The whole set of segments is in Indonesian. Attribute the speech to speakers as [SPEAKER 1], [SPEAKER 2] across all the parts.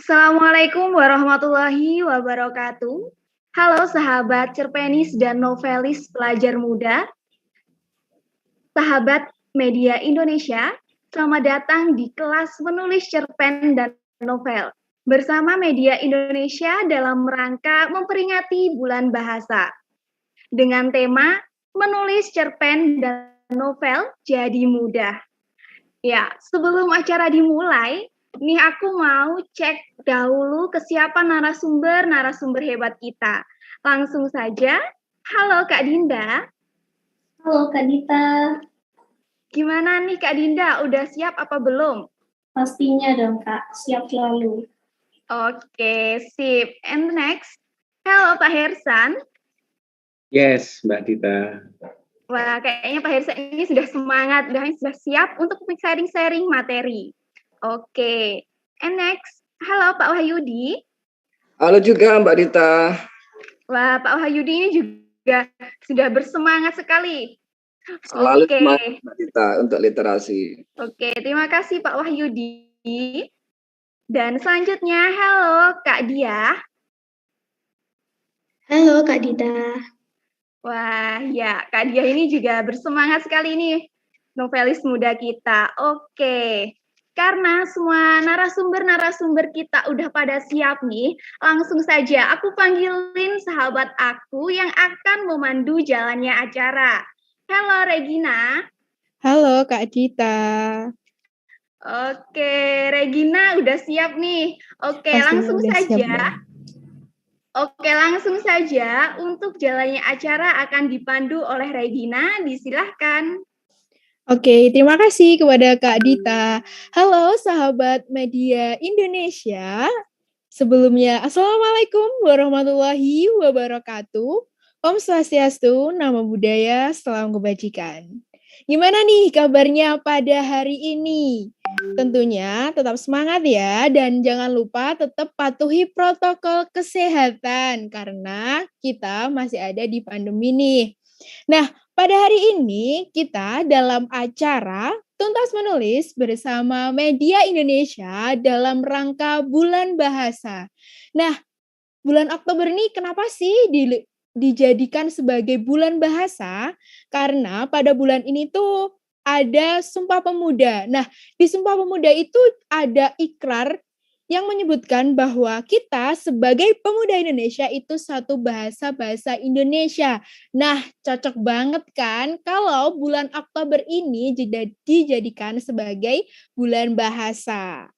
[SPEAKER 1] Assalamualaikum warahmatullahi wabarakatuh. Halo sahabat cerpenis dan novelis pelajar muda, sahabat media Indonesia, selamat datang di kelas menulis cerpen dan novel bersama media Indonesia dalam rangka memperingati Bulan Bahasa dengan tema menulis cerpen dan novel jadi mudah. Ya, sebelum acara dimulai, nih aku mau cek dahulu ke siapa narasumber hebat kita. Langsung saja, halo Kak Dinda.
[SPEAKER 2] Halo Kak Dita.
[SPEAKER 1] Gimana nih Kak Dinda, udah siap apa belum?
[SPEAKER 2] Pastinya dong Kak, siap selalu.
[SPEAKER 1] Oke, sip. And next, halo Pak Hersan.
[SPEAKER 3] Yes, Mbak Dita.
[SPEAKER 1] Wah, kayaknya Pak Hersan ini sudah semangat, sudah siap untuk sharing-sharing materi. Oke, and next, halo Pak Wahyudi.
[SPEAKER 4] Halo juga Mbak Dita.
[SPEAKER 1] Wah, Pak Wahyudi ini juga sudah bersemangat sekali.
[SPEAKER 4] Selalu semangat Mbak Dita untuk literasi.
[SPEAKER 1] Oke, terima kasih Pak Wahyudi. Dan selanjutnya, halo Kak Dia.
[SPEAKER 2] Halo Kak Dita.
[SPEAKER 1] Wah, ya Kak Dia ini juga bersemangat sekali nih, novelis muda kita. Oke, karena semua narasumber kita udah pada siap nih, langsung saja aku panggilin sahabat aku yang akan memandu jalannya acara. Halo Regina.
[SPEAKER 5] Halo Kak Dita.
[SPEAKER 1] Oke, Regina udah siap nih. Oke, langsung saja untuk jalannya acara akan dipandu oleh Regina, disilahkan.
[SPEAKER 5] Oke, terima kasih kepada Kak Dita. Halo sahabat media Indonesia. Sebelumnya, Assalamualaikum warahmatullahi wabarakatuh. Om Swastiastu, Namo Buddhaya, Salam Kebajikan. Gimana nih kabarnya pada hari ini? Tentunya tetap semangat ya, dan jangan lupa tetap patuhi protokol kesehatan karena kita masih ada di pandemi nih. Nah, pada hari ini kita dalam acara Tuntas Menulis bersama Media Indonesia dalam rangka Bulan Bahasa. Nah, bulan Oktober ini kenapa sih dijadikan sebagai bulan bahasa? Karena pada bulan ini tuh ada Sumpah Pemuda. Nah, di Sumpah Pemuda itu ada ikrar yang menyebutkan bahwa kita sebagai pemuda Indonesia itu satu bahasa Indonesia. Nah, cocok banget kan kalau bulan Oktober ini dijadikan sebagai bulan bahasa.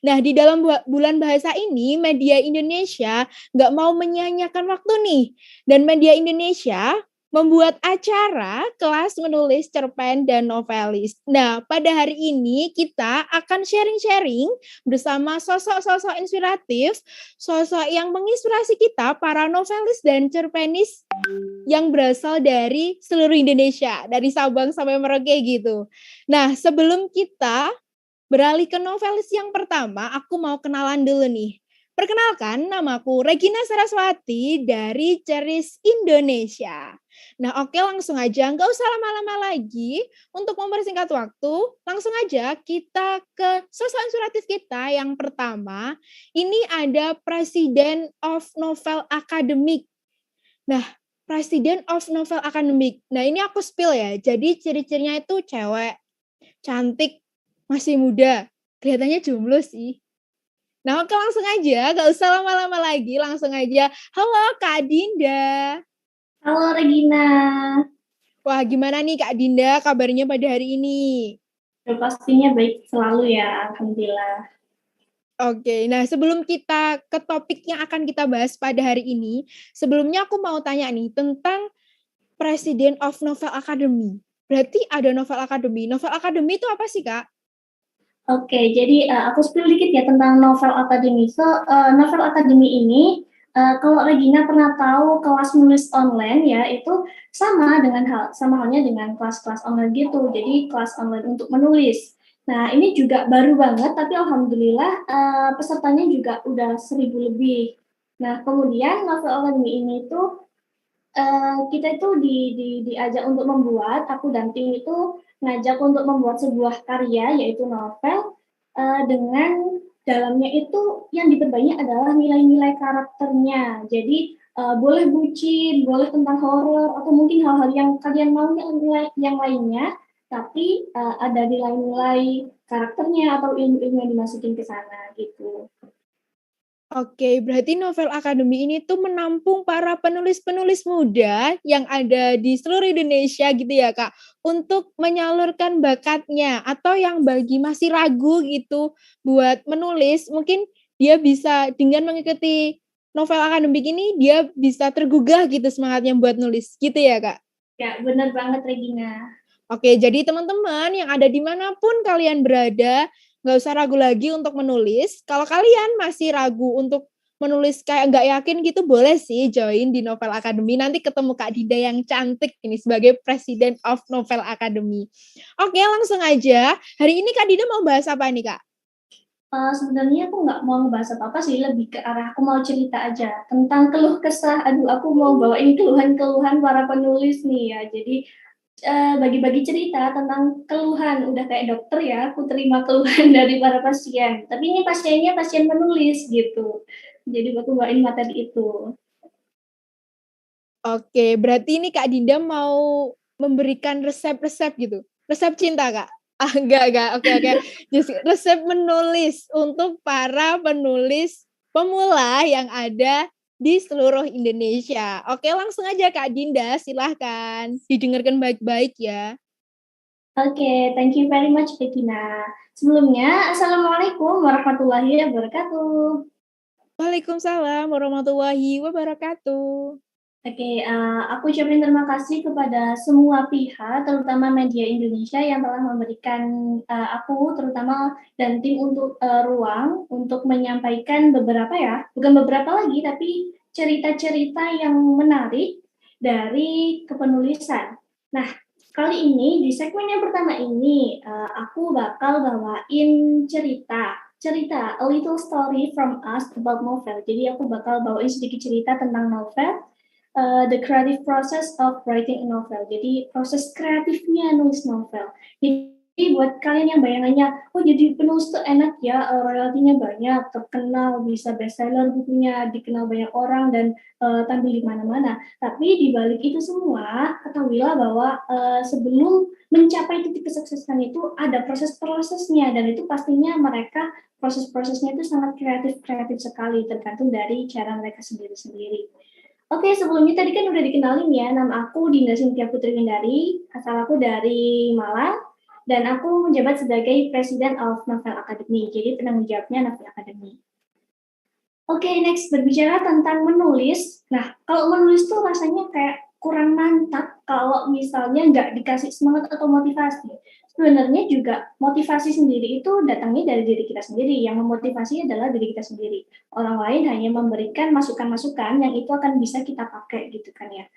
[SPEAKER 5] Nah, di dalam bulan bahasa ini, media Indonesia nggak mau menyia-nyiakan waktu nih. Dan media Indonesia membuat acara kelas menulis cerpen dan novelis. Nah, pada hari ini kita akan sharing-sharing bersama sosok-sosok inspiratif, sosok yang menginspirasi kita, para novelis dan cerpenis yang berasal dari seluruh Indonesia, dari Sabang sampai Merauke gitu. Nah, sebelum kita beralih ke novelis yang pertama, aku mau kenalan dulu nih. Perkenalkan, namaku Regina Saraswati dari Ceris Indonesia. Nah, oke, langsung aja, nggak usah lama-lama lagi. Untuk mempersingkat waktu, langsung aja kita ke sosok inspiratif kita yang pertama. Ini ada President of Novel Academic. Nah, President of Novel Academic. Nah, ini aku spill ya. Jadi ciri-cirinya itu cewek, cantik, masih muda. Kelihatannya jomblo sih. Nah, oke, langsung aja, gak usah lama-lama lagi, langsung aja. Halo Kak Dinda.
[SPEAKER 2] Halo Regina.
[SPEAKER 5] Wah, gimana nih Kak Dinda kabarnya pada hari ini?
[SPEAKER 2] Ya, pastinya baik selalu ya, alhamdulillah.
[SPEAKER 5] Oke, nah sebelum kita ke topik yang akan kita bahas pada hari ini, sebelumnya aku mau tanya nih tentang President of Novel Academy. Berarti ada Novel Academy. Novel Academy itu apa sih, Kak?
[SPEAKER 2] Oke, jadi aku spill dikit ya tentang Novel Academy. So, Novel Academy ini, kalau Regina pernah tahu kelas menulis online ya, itu sama halnya dengan kelas-kelas online gitu. Jadi kelas online untuk menulis. Nah, ini juga baru banget, tapi alhamdulillah pesertanya juga udah 1.000 lebih. Nah, kemudian Novel Academy ini tuh kita itu diajak untuk membuat, aku dan tim itu ngajak untuk membuat sebuah karya yaitu novel dengan dalamnya itu yang diperbanyak adalah nilai-nilai karakternya. Jadi boleh bucin, boleh tentang horor, atau mungkin hal-hal yang kalian mau yang lainnya, tapi ada nilai-nilai karakternya atau ilmu-ilmu yang dimasukin ke sana gitu.
[SPEAKER 5] Oke, berarti novel akademi ini tuh menampung para penulis-penulis muda yang ada di seluruh Indonesia gitu ya, Kak, untuk menyalurkan bakatnya atau yang bagi masih ragu gitu buat menulis, mungkin dia bisa dengan mengikuti novel akademik ini dia bisa tergugah gitu semangatnya buat nulis, gitu ya, Kak?
[SPEAKER 2] Ya, benar banget Regina.
[SPEAKER 5] Oke, jadi teman-teman yang ada dimanapun kalian berada, nggak usah ragu lagi untuk menulis. Kalau kalian masih ragu untuk menulis kayak nggak yakin gitu, boleh sih join di Novel Academy. Nanti ketemu Kak Dinda yang cantik ini sebagai President of Novel Academy. Oke, langsung aja. Hari ini Kak Dinda mau bahas apa nih, Kak?
[SPEAKER 2] Sebenarnya aku nggak mau ngebahas apa-apa sih, lebih ke arah aku mau cerita aja tentang keluh kesah. Aduh, aku mau bawain keluhan-keluhan para penulis nih ya. Jadi bagi-bagi cerita tentang keluhan. Udah kayak dokter ya, aku terima keluhan dari para pasien. Tapi ini pasiennya pasien penulis gitu. Jadi aku bawain materi itu.
[SPEAKER 5] Oke, berarti ini Kak Dinda mau memberikan resep-resep gitu. Resep cinta, Kak? Ah, enggak. Oke. Just resep menulis untuk para penulis pemula yang ada di seluruh Indonesia. Oke, langsung aja Kak Dinda, silahkan. Didengarkan baik-baik ya.
[SPEAKER 2] Oke, thank you very much, Regina. Sebelumnya, Assalamualaikum warahmatullahi wabarakatuh.
[SPEAKER 5] Waalaikumsalam warahmatullahi wabarakatuh.
[SPEAKER 2] Oke, aku ucapin terima kasih kepada semua pihak, terutama media Indonesia yang telah memberikan aku, terutama dan tim untuk ruang untuk menyampaikan bukan beberapa lagi, tapi cerita-cerita yang menarik dari kepenulisan. Nah, kali ini di segmen yang pertama ini aku bakal bawain cerita a little story from us about novel. Jadi aku bakal bawain sedikit cerita tentang novel. The creative process of writing a novel. Jadi proses kreatifnya nulis novel. Jadi buat kalian yang bayangannya, oh jadi penulis tuh enak ya, royaltinya banyak, terkenal, bisa bestseller bukunya, dikenal banyak orang dan tampil di mana-mana. Tapi di balik itu semua, ketahuilah bahwa sebelum mencapai titik kesuksesan itu ada proses-prosesnya dan itu pastinya mereka proses-prosesnya itu sangat kreatif sekali, tergantung dari cara mereka sendiri-sendiri. Oke, sebelumnya tadi kan udah dikenalin ya, nama aku Dinda Cynthia Putri Windari, asal aku dari Malang, dan aku menjabat sebagai President of Novel Academy, jadi penanggung jawabnya Novel Academy. Oke, next, berbicara tentang menulis. Nah, kalau menulis tuh rasanya kayak kurang mantap kalau misalnya nggak dikasih semangat atau motivasi. Sebenarnya juga motivasi sendiri itu datangnya dari diri kita sendiri. Yang memotivasi adalah diri kita sendiri. Orang lain hanya memberikan masukan-masukan yang itu akan bisa kita pakai gitu kan ya.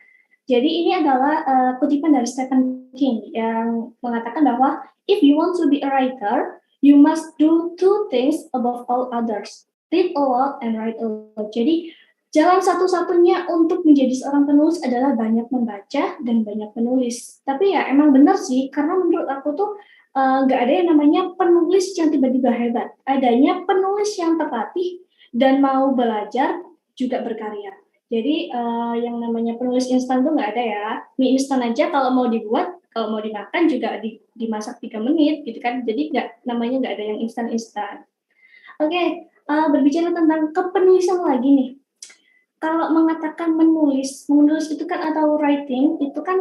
[SPEAKER 2] Jadi ini adalah kutipan dari Stephen King yang mengatakan bahwa if you want to be a writer, you must do two things above all others. Read a lot and write a lot. Jadi jalan satu-satunya untuk menjadi seorang penulis adalah banyak membaca dan banyak menulis. Tapi ya emang benar sih, karena menurut aku tuh nggak ada yang namanya penulis yang tiba-tiba hebat. Adanya penulis yang terlatih dan mau belajar juga berkarya. Jadi yang namanya penulis instan tuh nggak ada ya. Mie instan aja kalau mau dibuat, kalau mau dimakan juga dimasak 3 menit gitu kan. Jadi namanya nggak ada yang instan-instan. Oke, berbicara tentang kepenulisan lagi nih. Kalau mengatakan menulis itu kan atau writing itu kan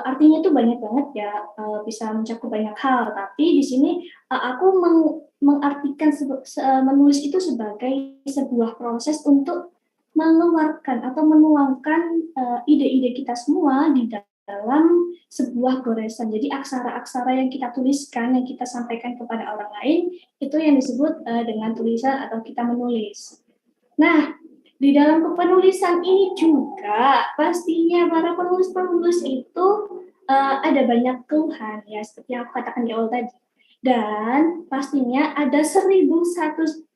[SPEAKER 2] artinya itu banyak banget ya, bisa mencakup banyak hal. Tapi di sini aku mengartikan menulis itu sebagai sebuah proses untuk mengeluarkan atau menuangkan ide-ide kita semua di dalam sebuah goresan. Jadi aksara-aksara yang kita tuliskan, yang kita sampaikan kepada orang lain, itu yang disebut dengan tulisan atau kita menulis. Nah, di dalam kepenulisan ini juga pastinya para penulis-penulis itu ada banyak keluhan ya, seperti yang aku katakan di awal tadi. Dan pastinya ada 1001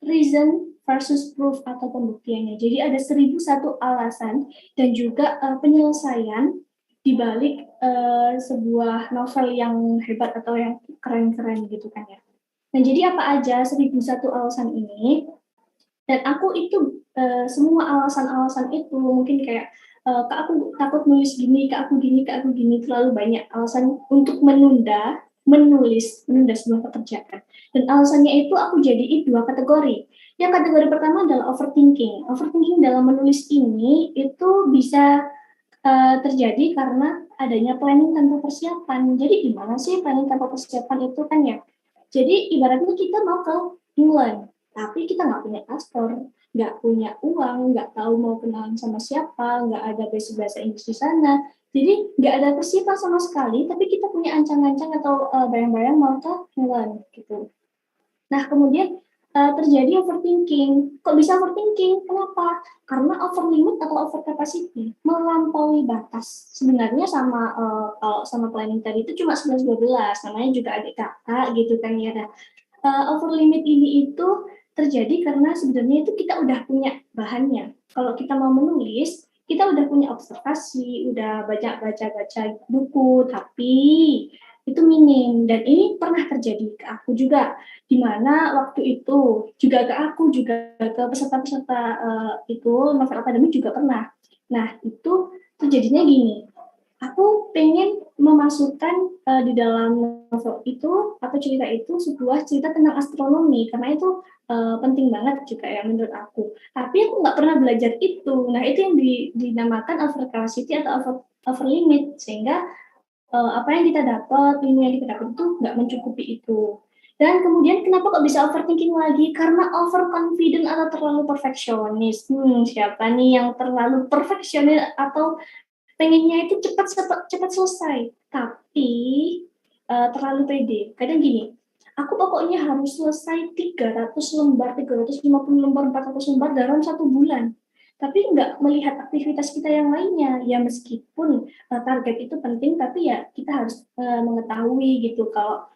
[SPEAKER 2] reason versus proof atau pembuktiannya. Jadi ada 1001 alasan dan juga penyelesaian di balik sebuah novel yang hebat atau yang keren-keren gitu kan ya. Nah, jadi apa aja 1001 alasan ini? Dan aku itu semua alasan-alasan itu mungkin kayak Kak aku takut nulis gini, Kak aku gini, terlalu banyak alasan untuk menunda sebuah pekerjaan. Dan alasannya itu aku jadiin 2 kategori. Yang kategori pertama adalah overthinking. Overthinking dalam menulis ini itu bisa terjadi karena adanya planning tanpa persiapan. Jadi gimana sih planning tanpa persiapan itu kan ya? Jadi ibaratnya kita mau ke England, tapi kita nggak punya paspor, nggak punya uang, nggak tahu mau kenalan sama siapa, nggak ada basic bahasa Inggris di sana. Jadi nggak ada persiapan sama sekali, tapi kita punya ancang-ancang atau bayang-bayang mau ke England gitu. Nah, kemudian terjadi overthinking. Kok bisa overthinking? Kenapa? Karena over limit atau over capacity, melampaui batas. Sebenarnya sama kalau sama planning tadi itu cuma 11-12, namanya juga adik kakak gitu kan ya. Over limit ini itu terjadi karena sebenarnya itu kita udah punya bahannya. Kalau kita mau menulis, kita udah punya observasi, udah baca buku, tapi itu minim. Dan ini pernah terjadi ke aku juga, di mana waktu itu juga ke aku, juga ke peserta-peserta itu novel akademik juga pernah. Nah, itu terjadinya gini, aku pengen memasukkan di dalam novel itu atau cerita itu sebuah cerita tentang astronomi karena itu penting banget juga ya menurut aku. Tapi aku nggak pernah belajar itu. Nah itu yang dinamakan over capacity atau over limit sehingga apa yang kita dapat, ilmu yang kita dapat itu nggak mencukupi itu. Dan kemudian kenapa kok bisa overthinking lagi? Karena overconfident atau terlalu perfeksionis. Siapa nih yang terlalu perfeksionis atau pengennya itu cepat selesai, tapi terlalu pede. Kadang gini, aku pokoknya harus selesai 300 lembar, 350 lembar, 400 lembar dalam 1 bulan. Tapi nggak melihat aktivitas kita yang lainnya. Ya meskipun target itu penting, tapi ya kita harus mengetahui gitu kalau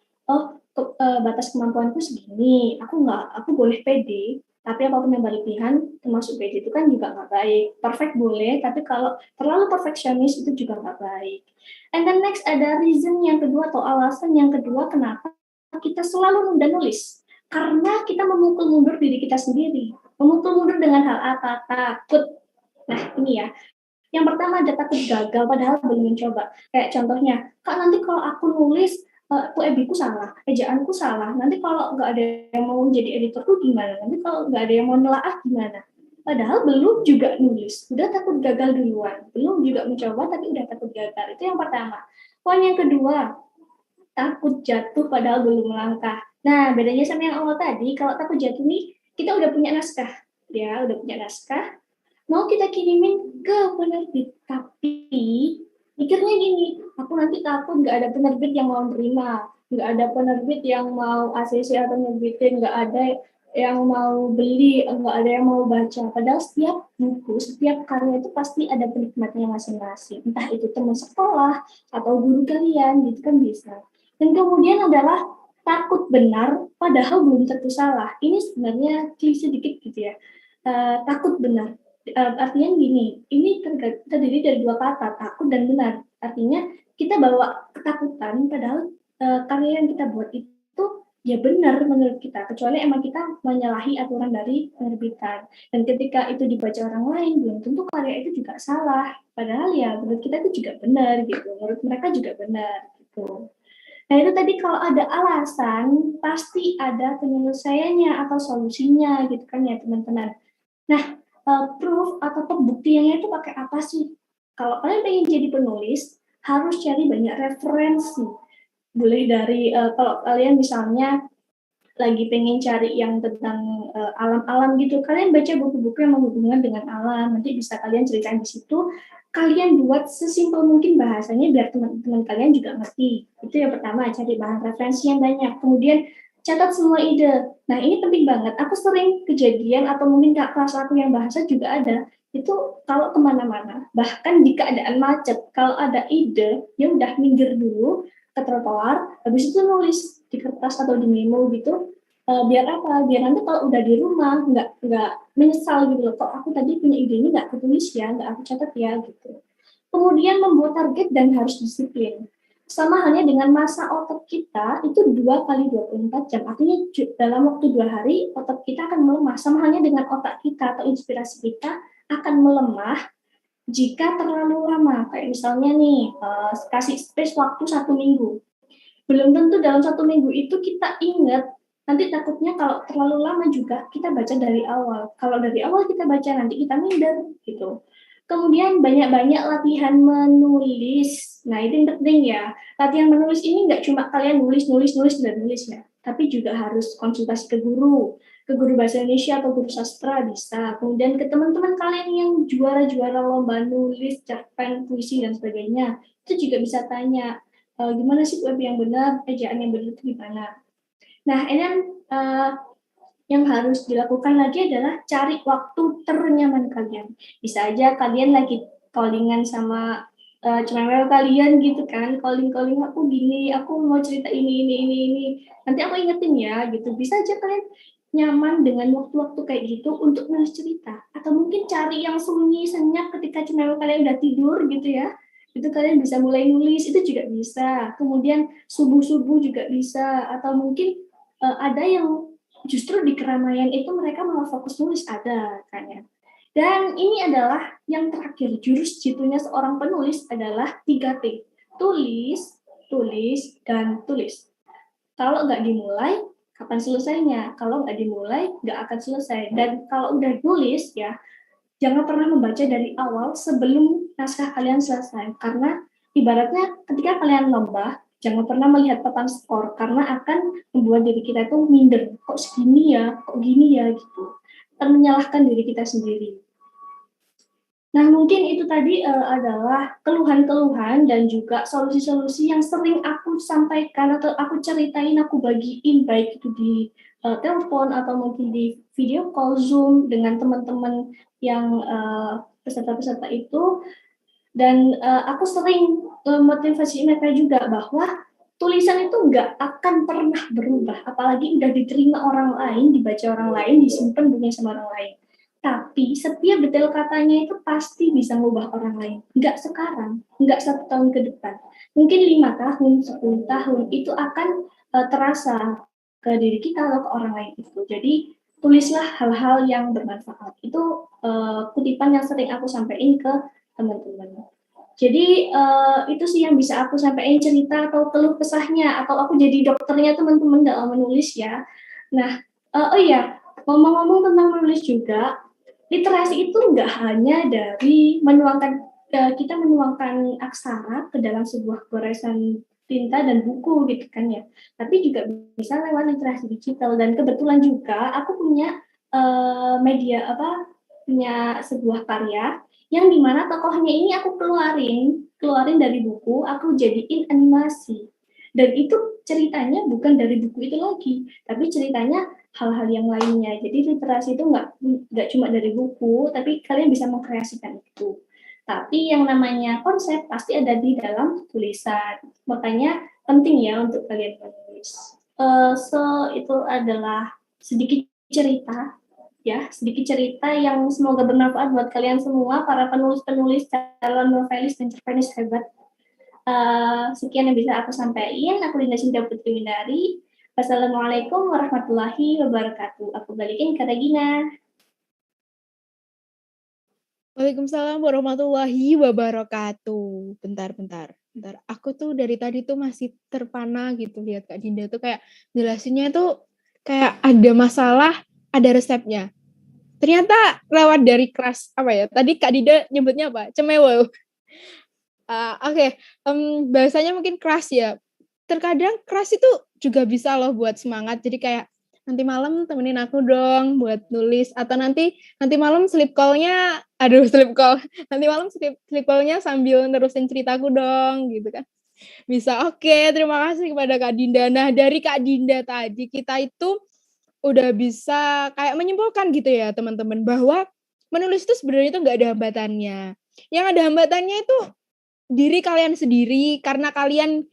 [SPEAKER 2] batas kemampuanku segini, aku boleh pede, tapi apapun yang berlebihan, termasuk pede itu kan juga nggak baik. Perfect boleh, tapi kalau terlalu perfeksionis itu juga nggak baik. And then next ada reason yang kedua atau alasan yang kedua kenapa kita selalu nunda nulis. Karena kita memukul mundur diri kita sendiri. Memukul mundur dengan hal apa? Takut. Nah ini ya. Yang pertama ada takut gagal padahal belum mencoba. Kayak contohnya, Kak nanti kalau aku nulis aku EB-ku salah, ejaanku salah. Nanti kalau nggak ada yang mau jadi editorku gimana? Nanti kalau nggak ada yang mau nelaah gimana? Padahal belum juga nulis, udah takut gagal duluan. Belum juga mencoba tapi udah takut gagal. Itu yang pertama. Poin yang kedua, takut jatuh padahal belum melangkah. Nah, bedanya sama yang awal tadi, kalau takut jatuh nih, kita udah punya naskah. Ya, udah punya naskah, mau kita kirimin ke penerbit, tapi mikirnya gini, aku nanti takut nggak ada penerbit yang mau terima, nggak ada penerbit yang mau ACC atau nerbitin, nggak ada yang mau beli, nggak ada yang mau baca. Padahal setiap buku, setiap karya itu pasti ada penikmatnya masing-masing. Entah itu teman sekolah atau guru kalian, gitu kan bisa. Dan kemudian adalah takut benar, padahal belum tentu salah. Ini sebenarnya klise sedikit gitu ya. Takut benar. Artinya gini, ini terdiri dari 2 kata, takut dan benar. Artinya kita bawa ketakutan, padahal karya yang kita buat itu ya benar menurut kita, kecuali emang kita menyalahi aturan dari penerbitan. Dan ketika itu dibaca orang lain, belum tentu karya itu juga salah. Padahal ya menurut kita itu juga benar gitu, menurut mereka juga benar gitu. Nah itu tadi kalau ada alasan, pasti ada penyelesaiannya atau solusinya gitu kan ya teman-teman. Nah, proof atau pembuktiannya itu pakai apa sih? Kalau kalian pengen jadi penulis, harus cari banyak referensi. Boleh dari, kalau kalian misalnya lagi pengen cari yang tentang alam-alam gitu, kalian baca buku-buku yang menghubungkan dengan alam, nanti bisa kalian ceritain di situ, kalian buat sesimpel mungkin bahasanya biar teman-teman kalian juga ngerti. Itu yang pertama, cari bahan referensi yang banyak. Kemudian catat semua ide. Nah ini penting banget. Aku sering kejadian atau mungkin kelas aku yang bahasa juga ada. Itu kalau kemana-mana, bahkan di keadaan macet, kalau ada ide, ya udah minggir dulu ke trotoar, habis itu nulis di kertas atau di memo gitu. Biar apa? Biar nanti kalau udah di rumah nggak menyesal gitu loh. Kok aku tadi punya ide ini nggak ketulis ya, nggak aku catat ya gitu. Kemudian membuat target dan harus disiplin. sama halnya dengan masa otot kita itu 2 kali 24 jam. Artinya dalam waktu 2 hari otot kita akan melemah. Sama halnya dengan otak kita atau inspirasi kita akan melemah jika terlalu lama. Kayak misalnya nih, kasih space waktu 1 minggu. Belum tentu dalam 1 minggu itu kita ingat, nanti takutnya kalau terlalu lama juga kita baca dari awal. Kalau dari awal kita baca, nanti kita minder gitu. Kemudian banyak-banyak latihan menulis. Nah, itu yang penting ya. Latihan menulis ini nggak cuma kalian nulis ya, tapi juga harus konsultasi ke guru bahasa Indonesia atau guru sastra bisa. Kemudian ke teman-teman kalian yang juara-juara lomba nulis, cerpen, puisi dan sebagainya, itu juga bisa tanya, gimana sih web yang benar, ejaan yang benar itu gimana. Nah, ini yang harus dilakukan lagi adalah cari waktu ternyaman kalian. Bisa aja kalian lagi callingan sama cewek kalian gitu kan, calling aku gini, aku mau cerita ini. Nanti aku ingetin ya gitu. Bisa aja kalian nyaman dengan waktu-waktu kayak gitu untuk nulis cerita. Atau mungkin cari yang sunyi, senyap ketika cewek kalian udah tidur gitu ya. Itu kalian bisa mulai nulis, itu juga bisa. Kemudian subuh-subuh juga bisa. Atau mungkin ada yang justru di keramaian itu mereka malah fokus nulis, ada kan ya. Dan ini adalah yang terakhir, jurus jitunya seorang penulis adalah 3T. Tulis, dan tulis. Kalau nggak dimulai, kapan selesainya? Kalau nggak dimulai, nggak akan selesai. Dan kalau udah nulis ya, jangan pernah membaca dari awal sebelum naskah kalian selesai. Karena ibaratnya ketika kalian lomba, jangan pernah melihat papan skor karena akan membuat diri kita itu minder. Kok segini ya? Kok gini ya? Gitu. Dan menyalahkan diri kita sendiri. Nah, mungkin itu tadi adalah keluhan-keluhan dan juga solusi-solusi yang sering aku sampaikan atau aku ceritain, aku bagiin, baik itu di telepon atau mungkin di video call Zoom dengan teman-teman yang peserta-peserta itu. Dan aku sering motivasi mereka juga bahwa tulisan itu nggak akan pernah berubah, apalagi udah diterima orang lain, dibaca orang lain, disimpan punya sama orang lain. Tapi setiap detail katanya itu pasti bisa mengubah orang lain. Nggak sekarang, nggak 1 tahun ke depan. Mungkin 5 tahun, 10 tahun itu akan terasa ke diri kita atau ke orang lain itu. Jadi tulislah hal-hal yang bermanfaat. Itu kutipan yang sering aku sampaikan ke teman-teman. Jadi itu sih yang bisa aku sampaikan, cerita atau keluh kesahnya, atau aku jadi dokternya teman-teman dalam menulis ya. Nah, oh iya, ngomong-ngomong tentang menulis juga, literasi itu nggak hanya dari kita menuangkan aksara ke dalam sebuah goresan tinta dan buku gitu kan ya, tapi juga bisa lewat literasi digital. Dan kebetulan juga aku punya punya sebuah karya yang dimana tokohnya ini aku keluarin dari buku, aku jadiin animasi. Dan itu ceritanya bukan dari buku itu lagi, tapi ceritanya hal-hal yang lainnya. Jadi literasi itu nggak cuma dari buku, tapi kalian bisa mengkreasikan itu. Tapi yang namanya konsep pasti ada di dalam tulisan. Makanya penting ya untuk kalian menulis. So itu adalah sedikit cerita yang semoga bermanfaat buat kalian semua, para penulis-penulis, calon novelis dan cerpenis hebat. Sekian yang bisa aku sampaikan. Aku Dinda Cynthia Putri Windari. Wassalamualaikum warahmatullahi wabarakatuh. Aku balikin ke Regina.
[SPEAKER 5] Waalaikumsalam warahmatullahi wabarakatuh. Bentar. Aku tuh dari tadi tuh masih terpana gitu lihat Kak Dinda tuh kayak jelasinnya tuh kayak ada masalah, ada resepnya. Ternyata lewat dari kelas apa ya? Tadi Kak Dinda nyebutnya apa? Cemewo. Oke. Bahasanya mungkin keras ya. Terkadang keras itu juga bisa loh buat semangat. Jadi kayak nanti malam temenin aku dong buat nulis, atau nanti malam sleep call-nya, nanti malam sleep call-nya sambil nerusin ceritaku dong gitu kan. Bisa. Oke, terima kasih kepada Kak Dinda. Nah, dari Kak Dinda tadi kita itu udah bisa kayak menyimpulkan gitu ya teman-teman, bahwa menulis itu sebenarnya itu nggak ada hambatannya. Yang ada hambatannya itu diri kalian sendiri, karena kalian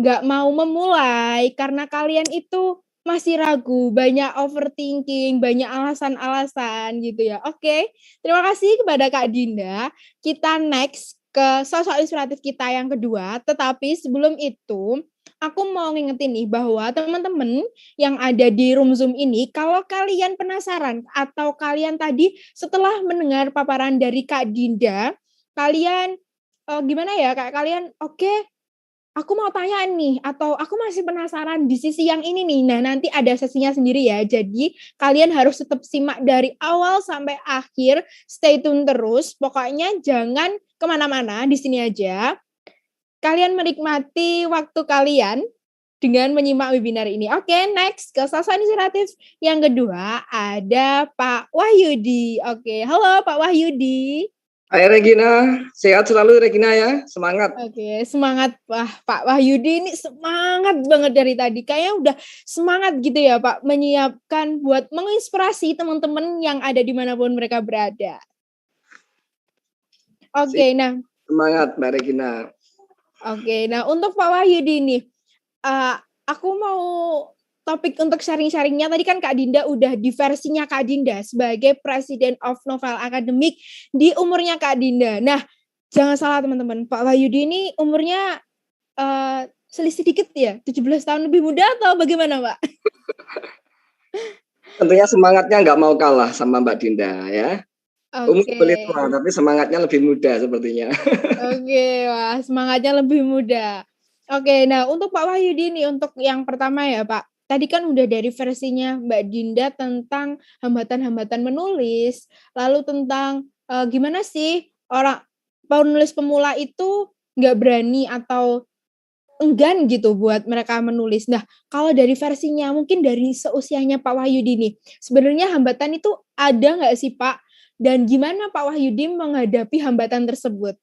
[SPEAKER 5] nggak mau memulai, karena kalian itu masih ragu, banyak overthinking, banyak alasan-alasan gitu ya. Oke, terima kasih kepada Kak Dinda. Kita next ke sosok inspiratif kita yang kedua, tetapi sebelum itu aku mau ngingetin nih bahwa teman-teman yang ada di room Zoom ini, kalau kalian penasaran atau kalian tadi setelah mendengar paparan dari Kak Dinda, kalian gimana ya, kayak kalian oke, aku mau tanya nih, atau aku masih penasaran di sisi yang ini nih. Nah, nanti ada sesinya sendiri ya. Jadi, kalian harus tetap simak dari awal sampai akhir. Stay tune terus. Pokoknya jangan kemana-mana, di sini aja. Kalian menikmati waktu kalian dengan menyimak webinar ini. Oke, next ke sosok inspiratif yang kedua ada Pak Wahyudi. Oke, halo Pak Wahyudi.
[SPEAKER 4] Hai Regina, sehat selalu Regina ya, semangat.
[SPEAKER 5] Oke, semangat Pak Wahyudi ini semangat banget dari tadi. Kayaknya udah semangat gitu ya Pak, menyiapkan buat menginspirasi teman-teman yang ada dimanapun mereka berada. Oke, nah.
[SPEAKER 4] Semangat Mbak Regina.
[SPEAKER 5] Oke, nah untuk Pak Wahyudi nih, aku mau topik untuk sharing-sharingnya. Tadi kan Kak Dinda udah di versinya Kak Dinda sebagai President of Novel Academic di umurnya Kak Dinda. Nah, jangan salah teman-teman, Pak Wahyudi ini umurnya selisih dikit ya, 17 tahun lebih muda atau bagaimana Pak?
[SPEAKER 4] Tentunya semangatnya nggak mau kalah sama Mbak Dinda ya. Umur boleh tua, tapi semangatnya lebih muda sepertinya.
[SPEAKER 5] Oke, wah semangatnya lebih muda. Oke, nah untuk Pak Wahyudi nih, untuk yang pertama ya Pak, tadi kan udah dari versinya Mbak Dinda tentang hambatan-hambatan menulis, lalu tentang gimana sih orang penulis pemula itu nggak berani atau enggan gitu buat mereka menulis. Nah, kalau dari versinya mungkin dari seusianya Pak Wahyudi nih, sebenarnya hambatan itu ada nggak sih Pak? Dan gimana Pak Wahyudi menghadapi hambatan tersebut?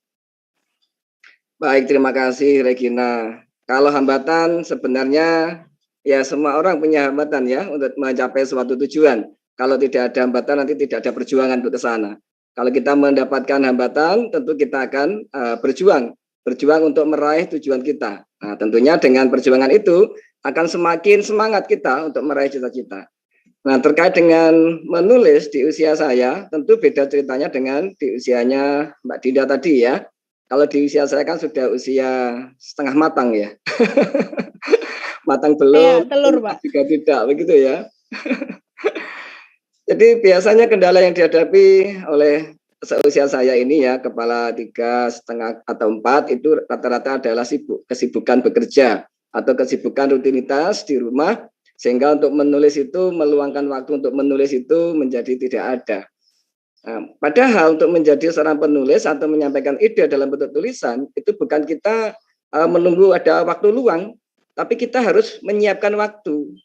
[SPEAKER 4] Baik, terima kasih Regina. Kalau hambatan sebenarnya ya semua orang punya hambatan ya untuk mencapai suatu tujuan. Kalau tidak ada hambatan nanti tidak ada perjuangan untuk ke sana. Kalau kita mendapatkan hambatan tentu kita akan berjuang untuk meraih tujuan kita. Nah, tentunya dengan perjuangan itu akan semakin semangat kita untuk meraih cita-cita. Nah, terkait dengan menulis di usia saya, tentu beda ceritanya dengan di usianya Mbak Dinda tadi ya. Kalau di usia saya kan sudah usia setengah matang ya. Matang belum,
[SPEAKER 5] telur, Pak.
[SPEAKER 4] juga tidak, begitu ya. Jadi biasanya kendala yang dihadapi oleh seusia saya ini ya, kepala 3,5 atau 4 itu rata-rata adalah kesibukan bekerja atau kesibukan rutinitas di rumah, sehingga untuk menulis itu, meluangkan waktu untuk menulis itu menjadi tidak ada. Nah, padahal untuk menjadi seorang penulis atau menyampaikan ide dalam bentuk tulisan itu bukan kita menunggu ada waktu luang, tapi kita harus menyiapkan waktu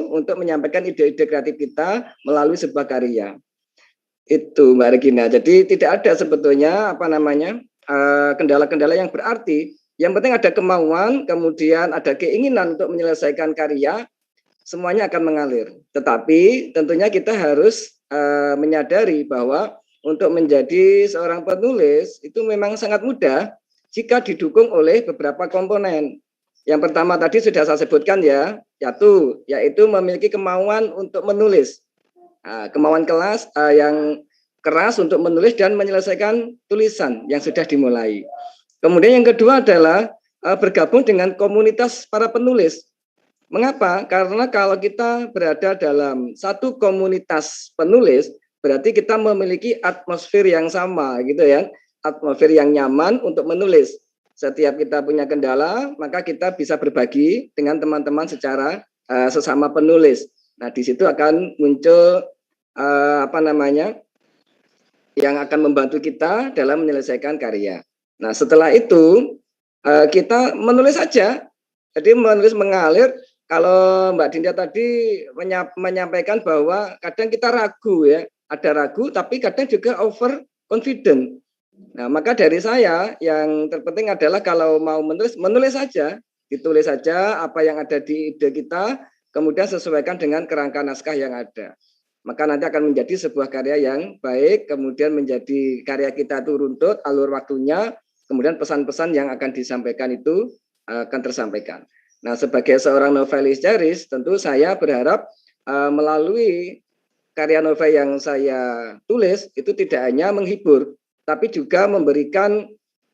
[SPEAKER 4] untuk menyampaikan ide-ide kreatif kita melalui sebuah karya. Itu Mbak Regina. Jadi tidak ada sebetulnya kendala-kendala yang berarti. Yang penting ada kemauan, kemudian ada keinginan untuk menyelesaikan karya, semuanya akan mengalir. Tetapi tentunya kita harus menyadari bahwa untuk menjadi seorang penulis itu memang sangat mudah jika didukung oleh beberapa komponen. Yang pertama tadi sudah saya sebutkan ya, yaitu memiliki kemauan untuk menulis. Kemauan yang keras untuk menulis dan menyelesaikan tulisan yang sudah dimulai. Kemudian yang kedua adalah bergabung dengan komunitas para penulis. Mengapa? Karena kalau kita berada dalam satu komunitas penulis, berarti kita memiliki atmosfer yang sama, gitu ya, atmosfer yang nyaman untuk menulis. Setiap kita punya kendala, maka kita bisa berbagi dengan teman-teman secara sesama penulis. Nah, di situ akan muncul yang akan membantu kita dalam menyelesaikan karya. Nah, setelah itu kita menulis saja. Jadi menulis mengalir. Kalau Mbak Dinda tadi menyampaikan bahwa kadang kita ragu ya, ada ragu tapi kadang juga over confident. Nah, maka dari saya yang terpenting adalah kalau mau menulis saja, ditulis saja apa yang ada di ide kita, kemudian sesuaikan dengan kerangka naskah yang ada. Maka nanti akan menjadi sebuah karya yang baik, kemudian menjadi karya kita itu runtut, alur waktunya, kemudian pesan-pesan yang akan disampaikan itu akan tersampaikan. Nah, sebagai seorang novelis series, tentu saya berharap melalui karya novel yang saya tulis itu tidak hanya menghibur, tapi juga memberikan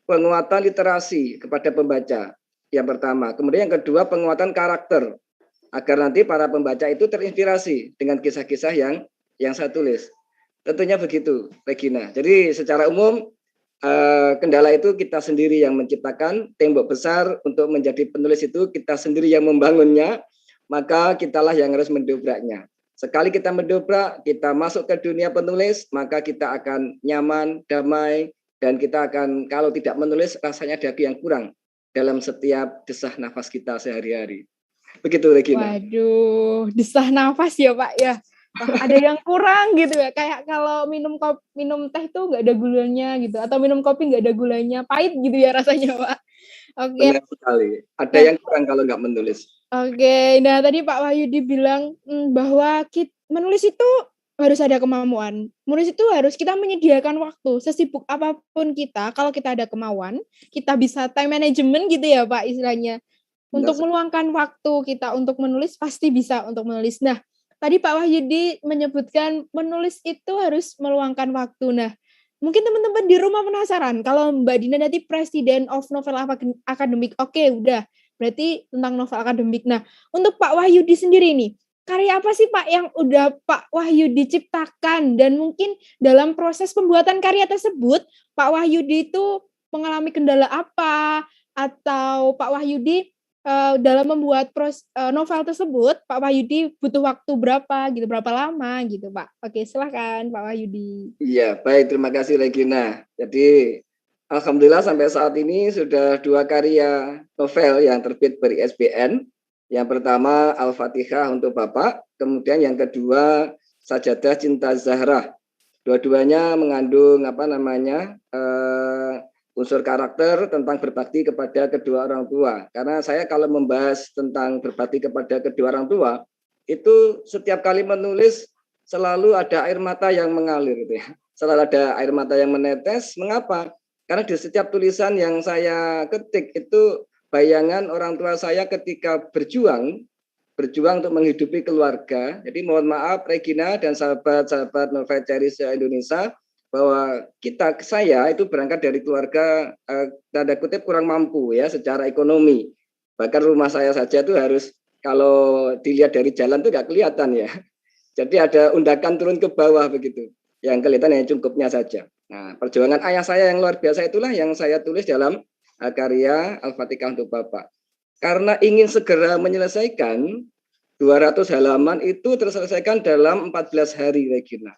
[SPEAKER 4] penguatan literasi kepada pembaca. Yang pertama. Kemudian yang kedua, penguatan karakter agar nanti para pembaca itu terinspirasi dengan kisah-kisah yang saya tulis. Tentunya begitu, Regina. Jadi secara umum kendala itu kita sendiri yang menciptakan, tembok besar untuk menjadi penulis itu kita sendiri yang membangunnya, maka kitalah yang harus mendobraknya. Sekali kita mendobrak, kita masuk ke dunia penulis, maka kita akan nyaman, damai, dan kita akan, kalau tidak menulis, rasanya ada yang kurang dalam setiap desah nafas kita sehari-hari. Begitu, Regina.
[SPEAKER 5] Waduh, desah nafas ya Pak ya. Ada yang kurang gitu ya, kayak kalau minum teh tuh nggak ada gulanya gitu, atau minum kopi nggak ada gulanya, pahit gitu ya rasanya Pak. Oke.
[SPEAKER 4] Benar sekali. Ada yang kurang kalau nggak menulis.
[SPEAKER 5] Oke, nah tadi Pak Wahyudi bilang bahwa menulis itu harus ada kemampuan. Menulis itu harus kita menyediakan waktu, sesibuk apapun kita, kalau kita ada kemauan, kita bisa time management gitu ya Pak istilahnya. Untuk meluangkan waktu kita untuk menulis, pasti bisa untuk menulis. Nah, tadi Pak Wahyudi menyebutkan menulis itu harus meluangkan waktu. Nah, mungkin teman-teman di rumah penasaran, kalau Mbak Dina nanti President of Novel Akademik, oke, udah, berarti tentang novel akademik. Nah, untuk Pak Wahyudi sendiri nih, karya apa sih Pak yang udah Pak Wahyudi ciptakan? Dan mungkin dalam proses pembuatan karya tersebut, Pak Wahyudi itu mengalami kendala apa? Atau Pak Wahyudi dalam membuat novel tersebut, Pak Wahyudi butuh waktu berapa gitu, berapa lama gitu Pak. Oke, silakan Pak Wahyudi.
[SPEAKER 4] Iya, baik, terima kasih Regina. Jadi alhamdulillah sampai saat ini sudah 2 karya novel yang terbit beri ISBN. Yang pertama Al-Fatihah untuk Bapak, kemudian yang kedua Sajadah Cinta Zahra. Dua-duanya mengandung unsur karakter tentang berbakti kepada kedua orang tua. Karena saya kalau membahas tentang berbakti kepada kedua orang tua, itu setiap kali menulis selalu ada air mata yang mengalir gitu ya. Selalu ada air mata yang menetes. Mengapa? Karena di setiap tulisan yang saya ketik itu bayangan orang tua saya ketika berjuang untuk menghidupi keluarga. Jadi mohon maaf Regina dan sahabat-sahabat Novel Cherish Indonesia, bahwa saya itu berangkat dari keluarga tanda kutip kurang mampu ya secara ekonomi. Bahkan rumah saya saja itu harus kalau dilihat dari jalan itu nggak kelihatan ya. Jadi ada undakan turun ke bawah begitu. Yang kelihatan hanya cungkupnya saja. Nah, perjuangan ayah saya yang luar biasa itulah yang saya tulis dalam karya Al-Fatihah untuk Bapak. Karena ingin segera menyelesaikan 200 halaman itu terselesaikan dalam 14 hari Regina.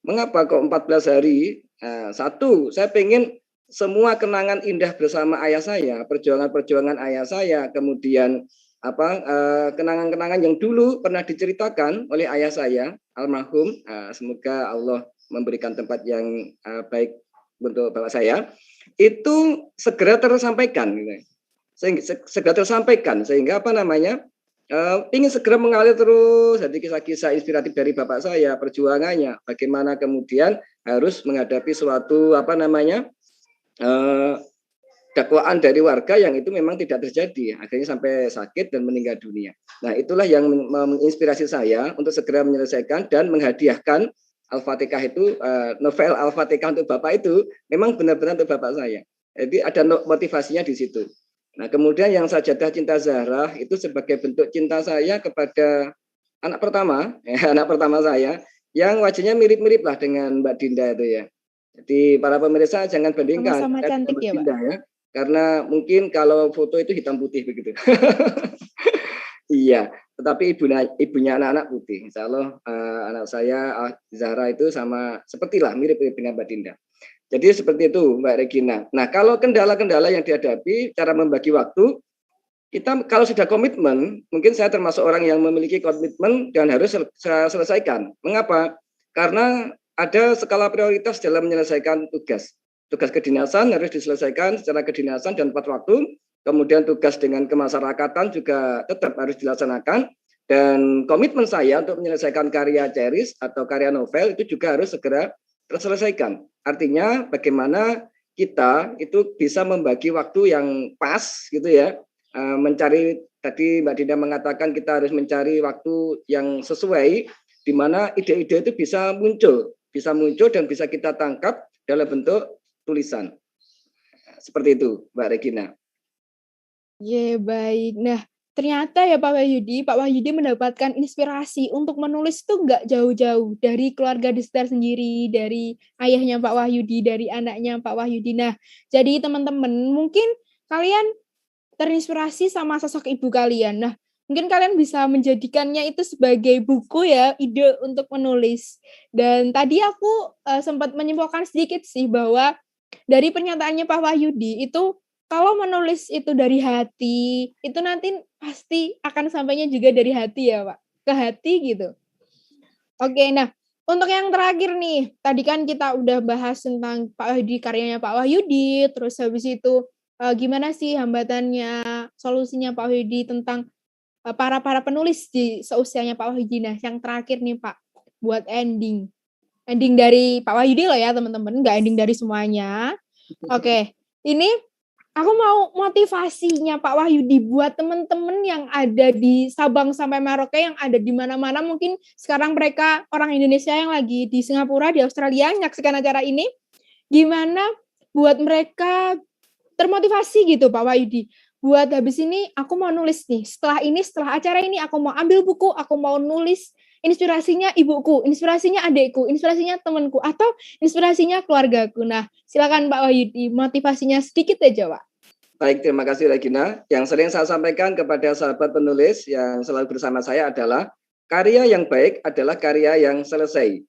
[SPEAKER 4] Mengapa kok 14 hari? Satu, saya pengen semua kenangan indah bersama ayah saya, perjuangan-perjuangan ayah saya, kemudian kenangan-kenangan yang dulu pernah diceritakan oleh ayah saya, almarhum. Semoga Allah memberikan tempat yang baik untuk bapak saya. Itu segera tersampaikan, segera tersampaikan sehingga ingin segera mengalir terus jadi kisah-kisah inspiratif dari bapak saya, perjuangannya, bagaimana kemudian harus menghadapi suatu dakwaan dari warga yang itu memang tidak terjadi, akhirnya sampai sakit dan meninggal dunia. Nah, itulah yang menginspirasi saya untuk segera menyelesaikan dan menghadiahkan Al-Fatihah itu, novel Al-Fatihah untuk Bapak itu memang benar-benar untuk bapak saya. Jadi ada motivasinya di situ. Nah, kemudian yang Sajadah Cinta Zahra itu sebagai bentuk cinta saya kepada anak pertama saya, yang wajahnya mirip-mirip lah dengan Mbak Dinda itu ya. Jadi para pemirsa jangan bandingkan.
[SPEAKER 5] Sama-sama cantik ya, Pak.
[SPEAKER 4] Dinda, ya. Karena mungkin kalau foto itu hitam putih begitu. Iya, tetapi ibunya anak-anak putih. Insya Allah anak saya Zahra itu sepertilah mirip-mirip dengan Mbak Dinda. Jadi seperti itu Mbak Regina. Nah, kalau kendala-kendala yang dihadapi, cara membagi waktu, kita kalau sudah komitmen, mungkin saya termasuk orang yang memiliki komitmen dan harus selesaikan. Mengapa? Karena ada skala prioritas dalam menyelesaikan tugas. Tugas kedinasan harus diselesaikan secara kedinasan dan tepat waktu. Kemudian tugas dengan kemasyarakatan juga tetap harus dilaksanakan. Dan komitmen saya untuk menyelesaikan karya Cherish atau karya novel itu juga harus segera terselesaikan. Artinya bagaimana kita itu bisa membagi waktu yang pas gitu ya, mencari, tadi Mbak Dinda mengatakan kita harus mencari waktu yang sesuai di mana ide-ide itu bisa muncul dan bisa kita tangkap dalam bentuk tulisan. Seperti itu, Mbak Regina.
[SPEAKER 5] Baik. Nah, ternyata ya Pak Wahyudi mendapatkan inspirasi untuk menulis itu nggak jauh-jauh dari keluarga di sekitar sendiri, dari ayahnya Pak Wahyudi, dari anaknya Pak Wahyudi. Nah, jadi teman-teman mungkin kalian terinspirasi sama sosok ibu kalian. Nah, mungkin kalian bisa menjadikannya itu sebagai buku ya, ide untuk menulis. Dan tadi aku sempat menyimpulkan sedikit sih bahwa dari pernyataannya Pak Wahyudi itu kalau menulis itu dari hati, itu nanti pasti akan sampainya juga dari hati ya Pak, ke hati gitu. Oke, nah untuk yang terakhir nih, tadi kan kita udah bahas tentang Pak Wahyudi, karyanya Pak Wahyudi, terus habis itu gimana sih hambatannya, solusinya Pak Wahyudi tentang para penulis di seusianya Pak Wahyudi. Nah, yang terakhir nih Pak, buat ending dari Pak Wahyudi loh ya teman-teman, nggak ending dari semuanya. Oke, ini aku mau motivasinya Pak Wahyudi buat teman-teman yang ada di Sabang sampai Merauke, yang ada di mana-mana, mungkin sekarang mereka orang Indonesia yang lagi di Singapura, di Australia, menyaksikan acara ini, gimana buat mereka termotivasi gitu Pak Wahyudi, buat habis ini aku mau nulis nih, setelah acara ini aku mau ambil buku, aku mau nulis, inspirasinya ibuku, inspirasinya adekku, inspirasinya temanku, atau inspirasinya keluargaku. Nah, silakan Pak Wahyudi, motivasinya sedikit aja, Pak.
[SPEAKER 4] Baik, terima kasih Regina. Yang sering saya sampaikan kepada sahabat penulis yang selalu bersama saya adalah karya yang baik adalah karya yang selesai.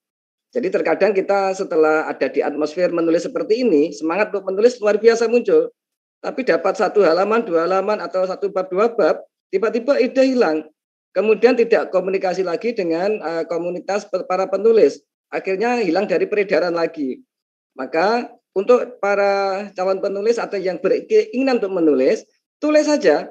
[SPEAKER 4] Jadi terkadang kita setelah ada di atmosfer menulis seperti ini, semangat untuk menulis luar biasa muncul. Tapi dapat 1 halaman, 2 halaman, atau 1 bab, 2 bab, tiba-tiba ide hilang. Kemudian tidak komunikasi lagi dengan komunitas para penulis. Akhirnya hilang dari peredaran lagi. Maka untuk para calon penulis atau yang berkeinginan untuk menulis, tulis saja.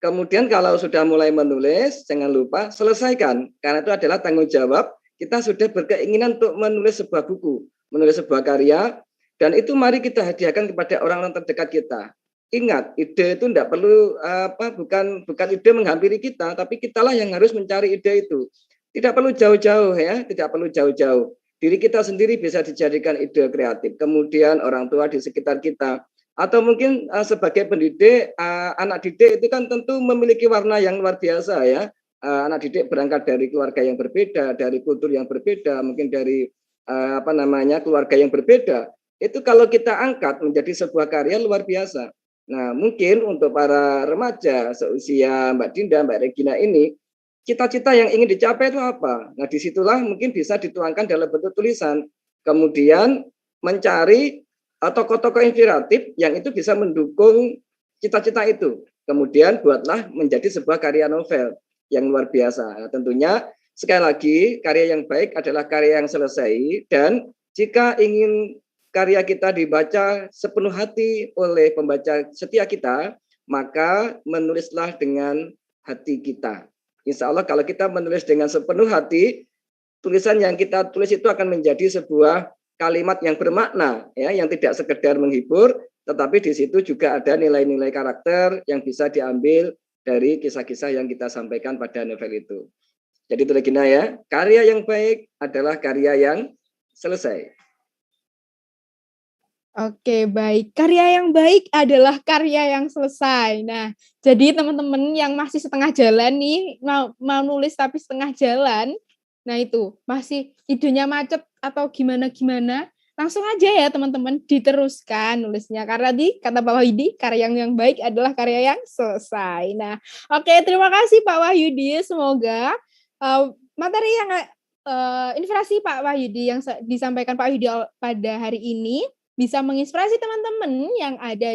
[SPEAKER 4] Kemudian kalau sudah mulai menulis, jangan lupa selesaikan. Karena itu adalah tanggung jawab. Kita sudah berkeinginan untuk menulis sebuah buku, menulis sebuah karya, dan itu mari kita hadiahkan kepada orang-orang terdekat kita. Ingat, ide itu tidak perlu bukan ide menghampiri kita, tapi kitalah yang harus mencari ide itu. Tidak perlu jauh-jauh ya, tidak perlu jauh-jauh. Diri kita sendiri bisa dijadikan ide kreatif. Kemudian orang tua di sekitar kita, atau mungkin sebagai pendidik, anak didik itu kan tentu memiliki warna yang luar biasa ya. Anak didik berangkat dari keluarga yang berbeda, dari kultur yang berbeda, mungkin dari keluarga yang berbeda. Itu kalau kita angkat menjadi sebuah karya luar biasa. Nah, mungkin untuk para remaja seusia Mbak Dinda, Mbak Regina ini, cita-cita yang ingin dicapai itu apa? Nah, disitulah mungkin bisa dituangkan dalam bentuk tulisan. Kemudian mencari tokoh-tokoh inspiratif yang itu bisa mendukung cita-cita itu. Kemudian buatlah menjadi sebuah karya novel yang luar biasa. Nah, tentunya sekali lagi karya yang baik adalah karya yang selesai, dan jika ingin karya kita dibaca sepenuh hati oleh pembaca setia kita, maka menulislah dengan hati kita. Insya Allah kalau kita menulis dengan sepenuh hati, tulisan yang kita tulis itu akan menjadi sebuah kalimat yang bermakna, ya, yang tidak sekedar menghibur, tetapi di situ juga ada nilai-nilai karakter yang bisa diambil dari kisah-kisah yang kita sampaikan pada novel itu. Jadi itu Regina ya, karya yang baik adalah karya yang selesai.
[SPEAKER 5] Oke, baik. Karya yang baik adalah karya yang selesai. Nah, jadi teman-teman yang masih setengah jalan nih, mau nulis tapi setengah jalan, nah itu, masih idenya macet atau gimana-gimana, langsung aja ya teman-teman, diteruskan nulisnya. Karena kata Pak Wahyudi, karya yang baik adalah karya yang selesai. Nah, oke, terima kasih Pak Wahyudi. Semoga materi yang inspirasi Pak Wahyudi yang disampaikan Pak Wahyudi pada hari ini bisa menginspirasi teman-teman yang ada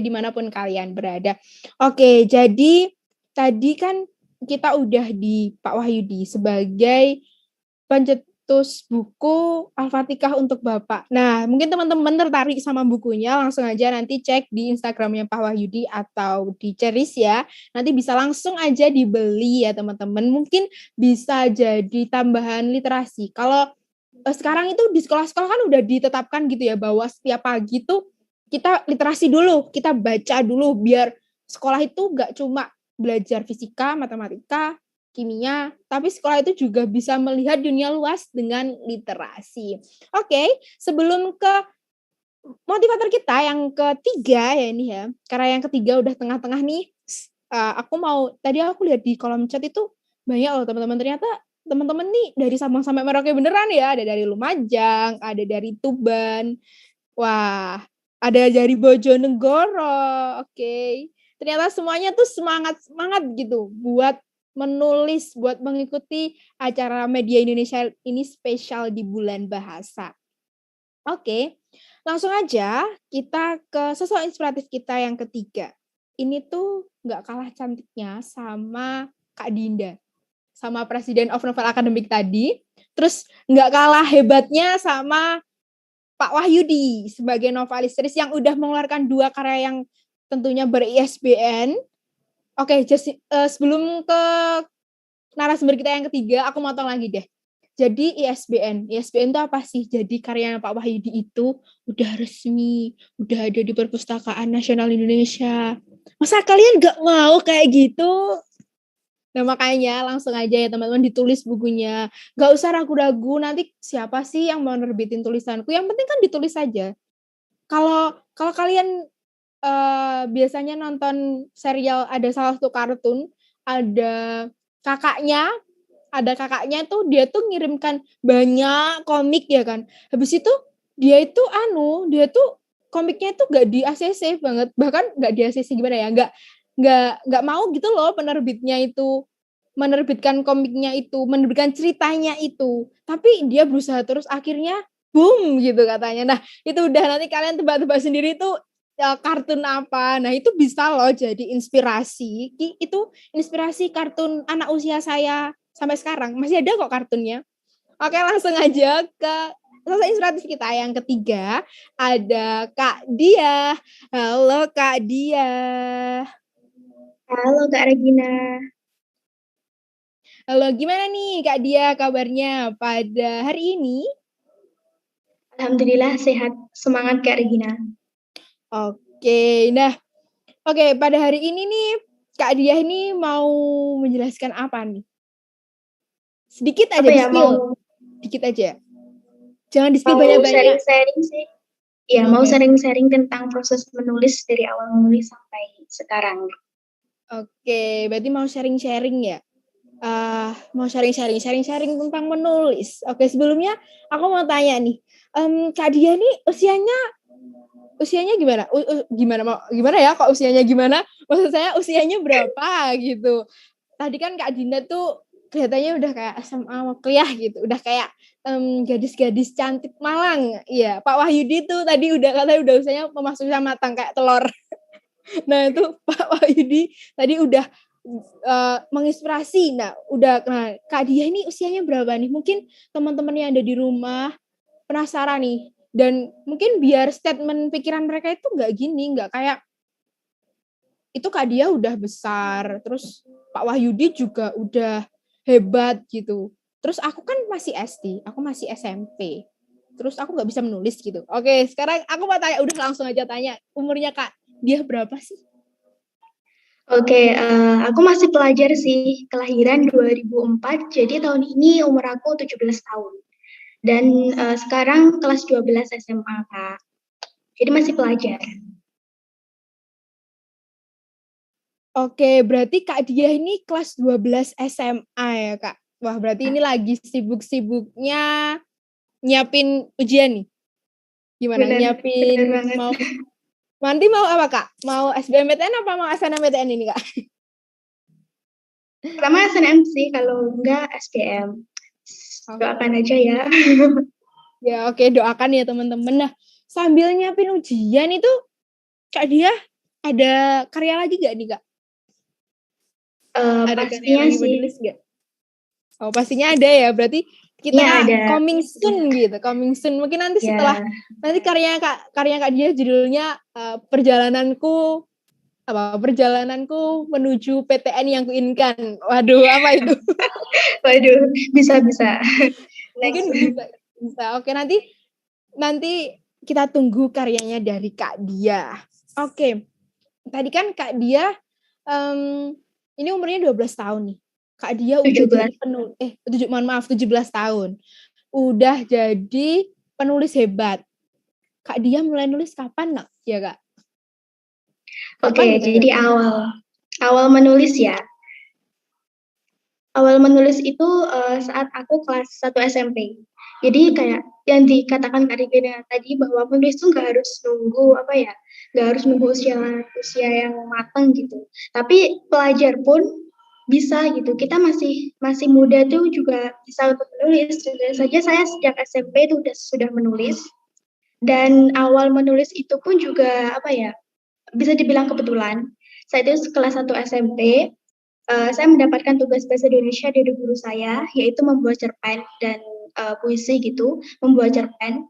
[SPEAKER 5] dimanapun kalian berada. Oke, jadi tadi kan kita udah di Pak Wahyudi sebagai pencetus buku Al-Fatihah untuk Bapak. Nah, mungkin teman-teman tertarik sama bukunya, langsung aja nanti cek di Instagramnya Pak Wahyudi atau di Ceris ya. Nanti bisa langsung aja dibeli ya teman-teman. Mungkin bisa jadi tambahan literasi. Kalau sekarang itu di sekolah-sekolah kan udah ditetapkan gitu ya, bahwa setiap pagi tuh kita literasi dulu, kita baca dulu, biar sekolah itu gak cuma belajar fisika, matematika, kimia, tapi sekolah itu juga bisa melihat dunia luas dengan literasi. Oke, sebelum ke motivator kita yang ketiga ya ini ya, karena yang ketiga udah tengah-tengah nih, tadi aku lihat di kolom chat itu banyak loh teman-teman, ternyata teman-teman nih dari Sabang sampai Merauke beneran ya, ada dari Lumajang, ada dari Tuban, wah, ada dari Bojonegoro, oke. Ternyata semuanya tuh semangat gitu buat menulis, buat mengikuti acara Media Indonesia ini spesial di bulan bahasa. Oke, langsung aja kita ke sosok inspiratif kita yang ketiga. Ini tuh nggak kalah cantiknya sama Kak Dinda, sama Presiden of Novel Academic tadi. Terus nggak kalah hebatnya sama Pak Wahyudi sebagai novelis yang udah mengeluarkan 2 karya yang tentunya ber-ISBN. Oke, sebelum ke narasumber kita yang ketiga, aku mau tahu lagi deh. Jadi ISBN itu apa sih? Jadi karyanya Pak Wahyudi itu udah resmi, udah ada di Perpustakaan Nasional Indonesia. Masa kalian nggak mau kayak gitu? Nah makanya langsung aja ya teman-teman ditulis bukunya. Nggak usah ragu-ragu nanti siapa sih yang mau nerbitin tulisanku. Yang penting kan ditulis saja. Kalau kalian biasanya nonton serial, ada salah satu kartun, ada kakaknya tuh dia tuh ngirimkan banyak komik ya kan. Habis itu dia tuh komiknya itu nggak di ACC banget, bahkan nggak di ACC gimana ya, nggak mau gitu loh penerbitnya itu menerbitkan komiknya itu, menerbitkan ceritanya itu. Tapi dia berusaha terus, akhirnya boom gitu katanya. Nah, itu udah nanti kalian tebak-tebak sendiri tuh kartun apa. Nah, itu bisa loh jadi inspirasi. Itu inspirasi kartun anak usia saya sampai sekarang. Masih ada kok kartunnya. Oke, langsung aja ke sosok inspiratif kita yang ketiga. Ada Kak Dia. Halo Kak Dia.
[SPEAKER 1] Halo Kak Regina.
[SPEAKER 5] Halo, gimana nih Kak Dia kabarnya pada hari ini?
[SPEAKER 1] Alhamdulillah sehat, semangat Kak Regina.
[SPEAKER 5] Oke, pada hari ini nih Kak Dia ini mau menjelaskan apa nih? Sedikit aja di-spill. Dikit aja. Jangan di-spill banyak-banyak.
[SPEAKER 1] Mau sharing-sharing sih. Iya, mau sharing-sharing tentang proses menulis dari awal menulis sampai sekarang.
[SPEAKER 5] Oke, berarti mau sharing-sharing ya? Mau sharing tentang menulis. Oke, sebelumnya aku mau tanya nih, Kak Dia nih usianya gimana? Gimana ya? Kok usianya gimana? Maksud saya usianya berapa gitu? Tadi kan Kak Dinda tuh kelihatannya udah kayak SMA mau kuliah gitu, udah kayak gadis-gadis cantik Malang. Iya, Pak Wahyudi tuh tadi katanya udah usianya memasuki matang kayak telur. Nah itu Pak Wahyudi tadi udah menginspirasi. Nah Kak Dia ini usianya berapa nih? Mungkin teman-teman yang ada di rumah penasaran nih. Dan mungkin biar statement pikiran mereka itu nggak kayak itu Kak Dia udah besar, terus Pak Wahyudi juga udah hebat gitu. Terus aku kan masih SD, aku masih SMP. Terus aku nggak bisa menulis gitu. Oke, sekarang aku mau tanya, udah langsung aja tanya, umurnya Kak Dia berapa sih?
[SPEAKER 1] Oke, aku masih pelajar sih, kelahiran 2004, jadi tahun ini umur aku 17 tahun. Dan sekarang kelas 12 SMA, Kak. Jadi masih pelajar.
[SPEAKER 5] Oke, berarti Kak Dia ini kelas 12 SMA ya, Kak? Wah, berarti ini lagi sibuk-sibuknya nyiapin ujian nih? Gimana? Nyiapin mau... Nanti mau apa, Kak? Mau SBMPTN apa mau SNMPTN ini, Kak?
[SPEAKER 1] Pertama SNM sih, kalau enggak SBM. Doakan aja ya.
[SPEAKER 5] Ya, oke, doakan ya teman-teman. Nah, sambil nyiapin ujian itu, Kak Dia ada karya lagi gak nih, Kak? Ada
[SPEAKER 1] pastinya
[SPEAKER 5] karya lagi
[SPEAKER 1] sih.
[SPEAKER 5] menulis gak? Oh, pastinya ada ya. Berarti kita coming soon gitu, coming soon. Mungkin nanti setelah nanti karya Kak Dia judulnya perjalananku menuju PTN yang kuinginkan. Waduh, apa itu?
[SPEAKER 1] Waduh, bisa.
[SPEAKER 5] Mungkin bisa. Oke, nanti kita tunggu karyanya dari Kak Dia. Oke. Tadi kan Kak Dia ini umurnya 12 tahun nih. Kak Dia udah
[SPEAKER 1] 17.
[SPEAKER 5] jadi 17 tahun. Udah jadi penulis hebat. Kak Dia mulai nulis kapan, Nak? Ya, Kak?
[SPEAKER 1] Oke, jadi awal menulis ya. Awal menulis itu saat aku kelas 1 SMP. Jadi kayak yang dikatakan Kak Regina tadi bahwa menulis itu nggak harus nunggu nggak harus nunggu usia yang matang gitu. Tapi pelajar pun bisa gitu. Kita masih muda tuh juga bisa untuk menulis. Sudah saja saya sejak SMP itu sudah menulis. Dan awal menulis itu pun juga bisa dibilang kebetulan. Saya itu kelas 1 SMP, saya mendapatkan tugas bahasa Indonesia dari guru saya, yaitu membuat cerpen dan puisi gitu, membuat cerpen.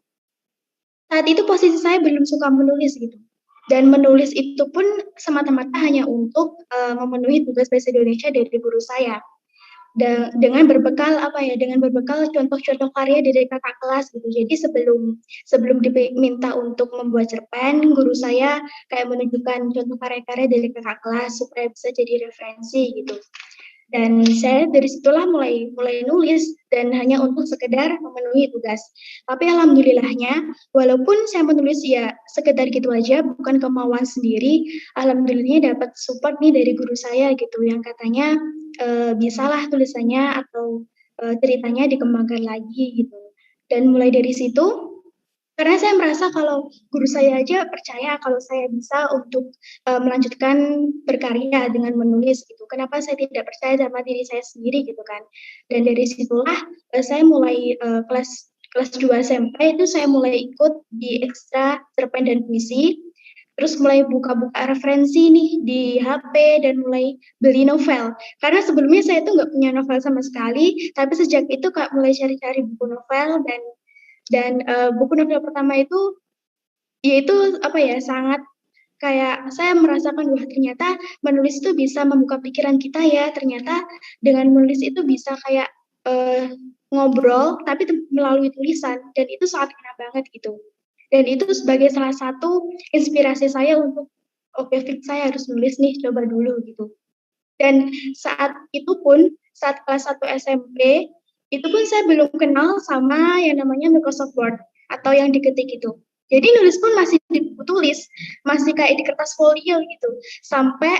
[SPEAKER 1] Saat itu posisi saya belum suka menulis gitu. Dan menulis itu pun semata-mata hanya untuk memenuhi tugas bahasa Indonesia dari guru saya. Dengan berbekal contoh-contoh karya dari kakak kelas gitu. Jadi sebelum diminta untuk membuat cerpen, guru saya kayak menunjukkan contoh karya-karya dari kakak kelas supaya bisa jadi referensi gitu. Dan saya dari situlah mulai nulis dan hanya untuk sekedar memenuhi tugas. Tapi alhamdulillahnya, walaupun saya menulis ya sekedar gitu aja, bukan kemauan sendiri, alhamdulillahnya dapat support nih dari guru saya gitu, yang katanya bisalah tulisannya atau ceritanya dikembangkan lagi gitu. Dan mulai dari situ, karena saya merasa kalau guru saya aja percaya kalau saya bisa untuk melanjutkan berkarya dengan menulis gitu. Kenapa saya tidak percaya sama diri saya sendiri gitu kan. Dan dari situlah saya mulai kelas 2 SMP itu saya mulai ikut di ekstra cerpen dan puisi. Terus mulai buka-buka referensi nih di HP dan mulai beli novel. Karena sebelumnya saya tuh nggak punya novel sama sekali, tapi sejak itu Kak mulai cari-cari buku novel dan buku novel pertama itu yaitu sangat kayak saya merasakan wah ternyata menulis itu bisa membuka pikiran kita ya, ternyata dengan menulis itu bisa kayak ngobrol tapi melalui tulisan, dan itu sangat kena banget gitu. Dan itu sebagai salah satu inspirasi saya untuk oke, fix saya harus nulis nih, coba dulu gitu. Dan saat kelas 1 SMP, itu pun saya belum kenal sama yang namanya Microsoft Word atau yang diketik itu. Jadi nulis pun masih ditulis, masih kayak di kertas folio gitu. Sampai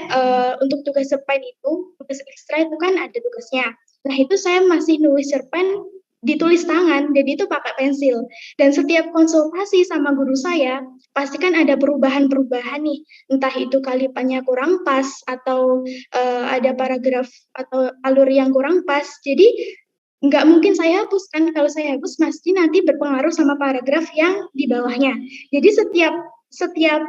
[SPEAKER 1] untuk tugas cerpen itu, tugas ekstra itu kan ada tugasnya. Nah itu saya masih nulis cerpen ditulis tangan, dan itu pakai pensil. Dan setiap konsultasi sama guru saya, pasti kan ada perubahan-perubahan nih. Entah itu kalimatnya kurang pas, atau ada paragraf atau alur yang kurang pas. Jadi nggak mungkin saya hapus kan, kalau saya hapus pasti nanti berpengaruh sama paragraf yang di bawahnya. Jadi setiap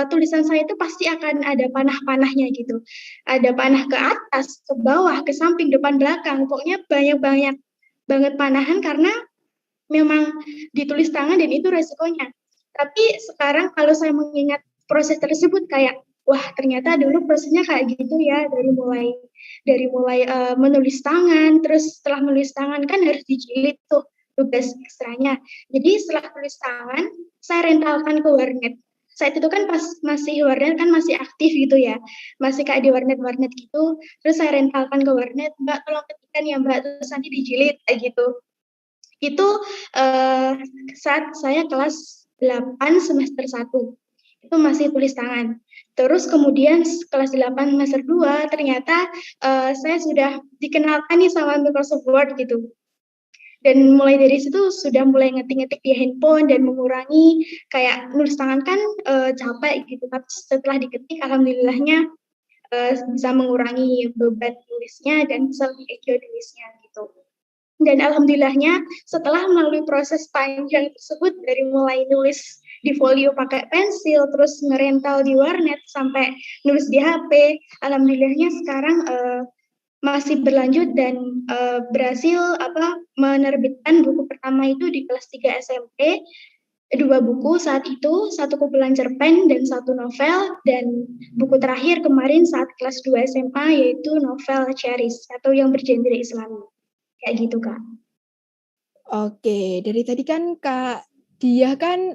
[SPEAKER 1] tulisan saya itu pasti akan ada panah-panahnya gitu. Ada panah ke atas, ke bawah, ke samping, depan, belakang. Pokoknya banyak banget panahan karena memang ditulis tangan dan itu resikonya. Tapi sekarang kalau saya mengingat proses tersebut kayak wah ternyata dulu prosesnya kayak gitu ya, dari mulai menulis tangan, terus setelah menulis tangan kan harus dijilid tuh tugas ekstranya. Jadi setelah tulis tangan saya rentalkan ke warnet. Saat itu kan pas masih warnet kan masih aktif gitu ya, masih kayak di warnet gitu. Terus saya rentalkan ke warnet, Mbak tolong ketikan ya Mbak, terus nanti dijilid kayak gitu. Itu saat saya kelas 8 semester 1. Itu masih tulis tangan. Terus kemudian kelas 8 semester 2 ternyata saya sudah dikenalkan nih sama Microsoft Word gitu. Dan mulai dari situ sudah mulai ngetik-ngetik di handphone dan mengurangi kayak nulis tangan kan capek gitu. Tapi setelah diketik alhamdulillahnya bisa mengurangi beban tulisnya dan bisa lebih enjoy tulisnya gitu. Dan alhamdulillahnya setelah melalui proses panjang tersebut dari mulai nulis di folio pakai pensil, terus ngerental di warnet sampai nulis di HP, alhamdulillahnya sekarang masih berlanjut dan berhasil menerbitkan buku pertama itu di kelas 3 SMP, 2 buku saat itu, 1 kumpulan cerpen dan 1 novel, dan buku terakhir kemarin saat kelas 2 SMA yaitu novel Cherish atau yang bergenre Islami. Kayak gitu, Kak.
[SPEAKER 5] Oke, dari tadi kan Kak Diah kan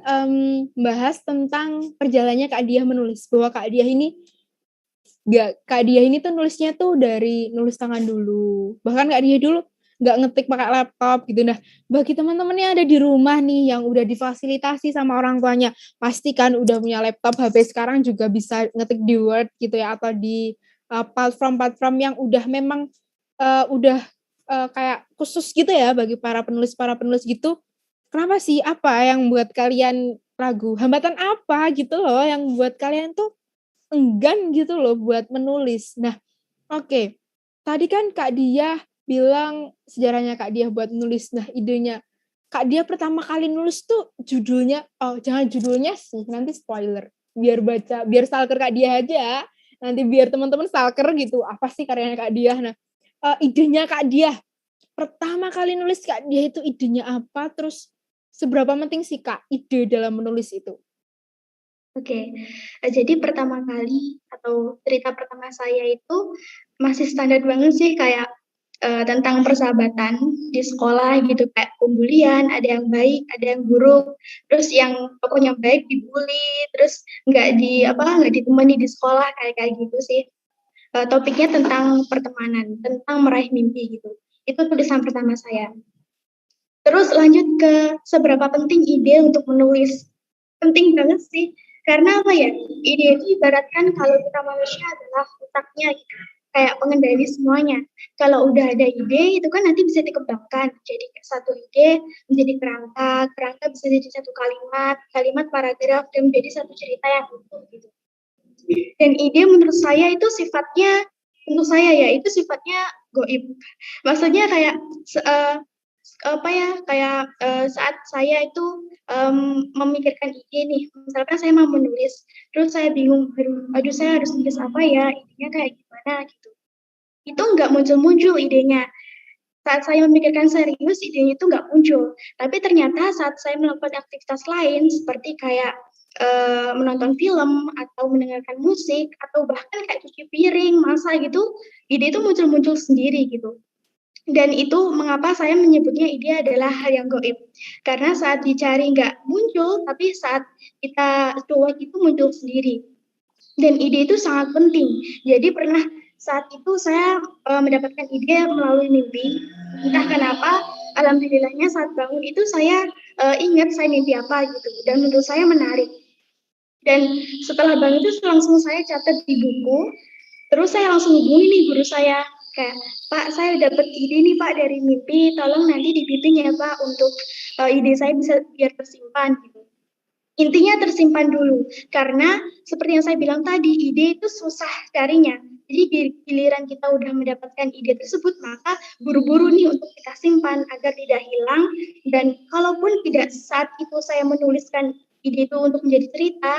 [SPEAKER 5] bahas tentang perjalanannya Kak Diah menulis, bahwa Kak Diah ini Kak Dia ini tuh nulisnya tuh dari nulis tangan dulu. Bahkan Kak Dia dulu nggak ngetik pakai laptop gitu. Nah, bagi teman-teman yang ada di rumah nih yang udah difasilitasi sama orang tuanya, pastikan udah punya laptop, HP sekarang juga bisa ngetik di Word gitu ya, atau di platform-platform yang udah memang udah kayak khusus gitu ya bagi para penulis gitu. Kenapa sih? Apa yang buat kalian ragu? Hambatan apa gitu loh yang buat kalian tuh enggan gitu loh buat menulis. Nah, oke. Tadi kan Kak Dia bilang sejarahnya Kak Dia buat nulis. Nah, idenya Kak Dia pertama kali nulis tuh judulnya, jangan judulnya sih, nanti spoiler. Biar stalker Kak Dia aja. Nanti biar teman-teman stalker gitu, apa sih karyanya Kak Dia. Nah, idenya Kak Dia. Pertama kali nulis Kak Dia itu idenya apa, terus seberapa penting sih Kak ide dalam menulis itu?
[SPEAKER 1] Oke, jadi pertama kali atau cerita pertama saya itu masih standar banget sih kayak tentang persahabatan di sekolah gitu kayak pembulian, ada yang baik, ada yang buruk, terus yang pokoknya baik dibully, terus nggak ditemani di sekolah kayak kayak gitu sih. Topiknya tentang pertemanan, tentang meraih mimpi gitu. Itu tulisan pertama saya. Terus lanjut ke seberapa penting ide untuk menulis. Penting banget sih. Karena apa ya? Ide itu ibaratkan kalau kita manusia adalah otaknya gitu. Kayak pengendali semuanya. Kalau udah ada ide itu kan nanti bisa dikembangkan. Jadi satu ide menjadi kerangka, kerangka bisa jadi satu kalimat, kalimat paragraf dan menjadi satu cerita yang utuh gitu. Dan ide menurut saya itu sifatnya, untuk saya ya itu sifatnya goib. Maksudnya kayak saat saya itu memikirkan ide nih, misalkan saya mau menulis, terus saya bingung, aduh saya harus nulis apa ya, idenya kayak gimana gitu. Itu nggak muncul-muncul idenya. Saat saya memikirkan serius, idenya itu nggak muncul. Tapi ternyata saat saya melakukan aktivitas lain, seperti kayak menonton film, atau mendengarkan musik, atau bahkan kayak cuci piring, masak gitu, ide itu muncul-muncul sendiri gitu. Dan itu mengapa saya menyebutnya ide adalah hal yang goib. Karena saat dicari nggak muncul, tapi saat kita cuek itu muncul sendiri. Dan ide itu sangat penting. Jadi pernah saat itu saya mendapatkan ide melalui mimpi. Entah kenapa, alhamdulillahnya saat bangun itu saya ingat saya mimpi apa gitu. Dan menurut saya menarik. Dan setelah bangun itu langsung saya catat di buku. Terus saya langsung hubungi nih guru saya. Kayak, Pak, saya dapat ide nih Pak dari mimpi. Tolong nanti dibimbing ya Pak untuk ide saya bisa biar tersimpan gitu. Intinya tersimpan dulu, karena seperti yang saya bilang tadi, ide itu susah carinya. Jadi giliran kita udah mendapatkan ide tersebut, maka buru-buru nih untuk kita simpan agar tidak hilang. Dan kalaupun tidak saat itu saya menuliskan ide itu untuk menjadi cerita,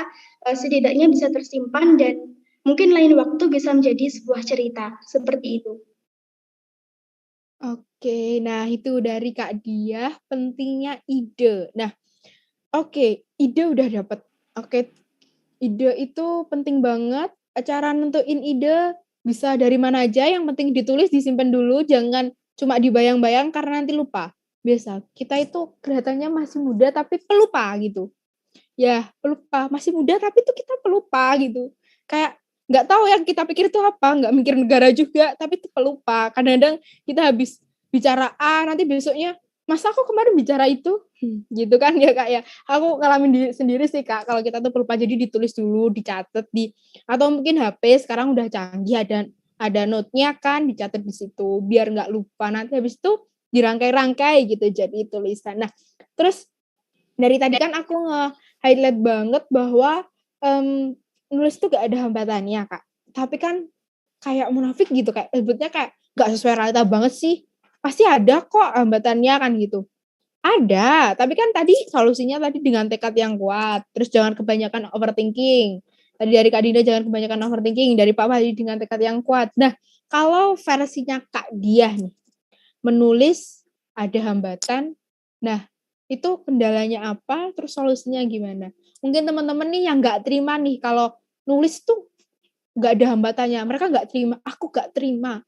[SPEAKER 1] setidaknya bisa tersimpan dan mungkin lain waktu bisa menjadi sebuah cerita, seperti itu.
[SPEAKER 5] Oke, nah itu dari Kak Dia, pentingnya ide. Nah, oke, ide udah dapet. Oke, ide itu penting banget. Cara nentuin ide bisa dari mana aja, yang penting ditulis, disimpan dulu, jangan cuma dibayang-bayang karena nanti lupa. Biasa, kita itu kelihatannya masih muda tapi pelupa gitu. Ya, pelupa. Masih muda tapi tuh kita pelupa gitu. Kayak nggak tahu yang kita pikir itu apa, nggak mikir negara juga, tapi itu pelupa. Kadang-kadang kita habis bicara A, nanti besoknya, masa aku kemarin bicara itu? Gitu kan ya Kak ya. Aku ngalamin sendiri sih Kak, kalau kita tuh pelupa, jadi ditulis dulu, dicatat atau mungkin HP sekarang udah canggih, ada note-nya kan, dicatat di situ, biar nggak lupa. Nanti habis itu dirangkai-rangkai gitu, jadi tulisan. Nah, terus dari tadi kan aku highlight banget bahwa nulis tuh gak ada hambatannya Kak. Tapi kan kayak munafik gitu, kayak sebutnya kayak gak sesuai realita banget sih. Pasti ada kok hambatannya kan gitu. Ada, tapi kan tadi solusinya tadi dengan tekad yang kuat. Terus jangan kebanyakan overthinking. Tadi dari Kak Dinda jangan kebanyakan overthinking. Dari Pak Fahdi dengan tekad yang kuat. Nah, kalau versinya Kak Diah nih, menulis ada hambatan. Nah, itu kendalanya apa, terus solusinya gimana? Mungkin teman-teman nih yang nggak terima nih, kalau nulis tuh nggak ada hambatannya. Mereka nggak terima, aku nggak terima.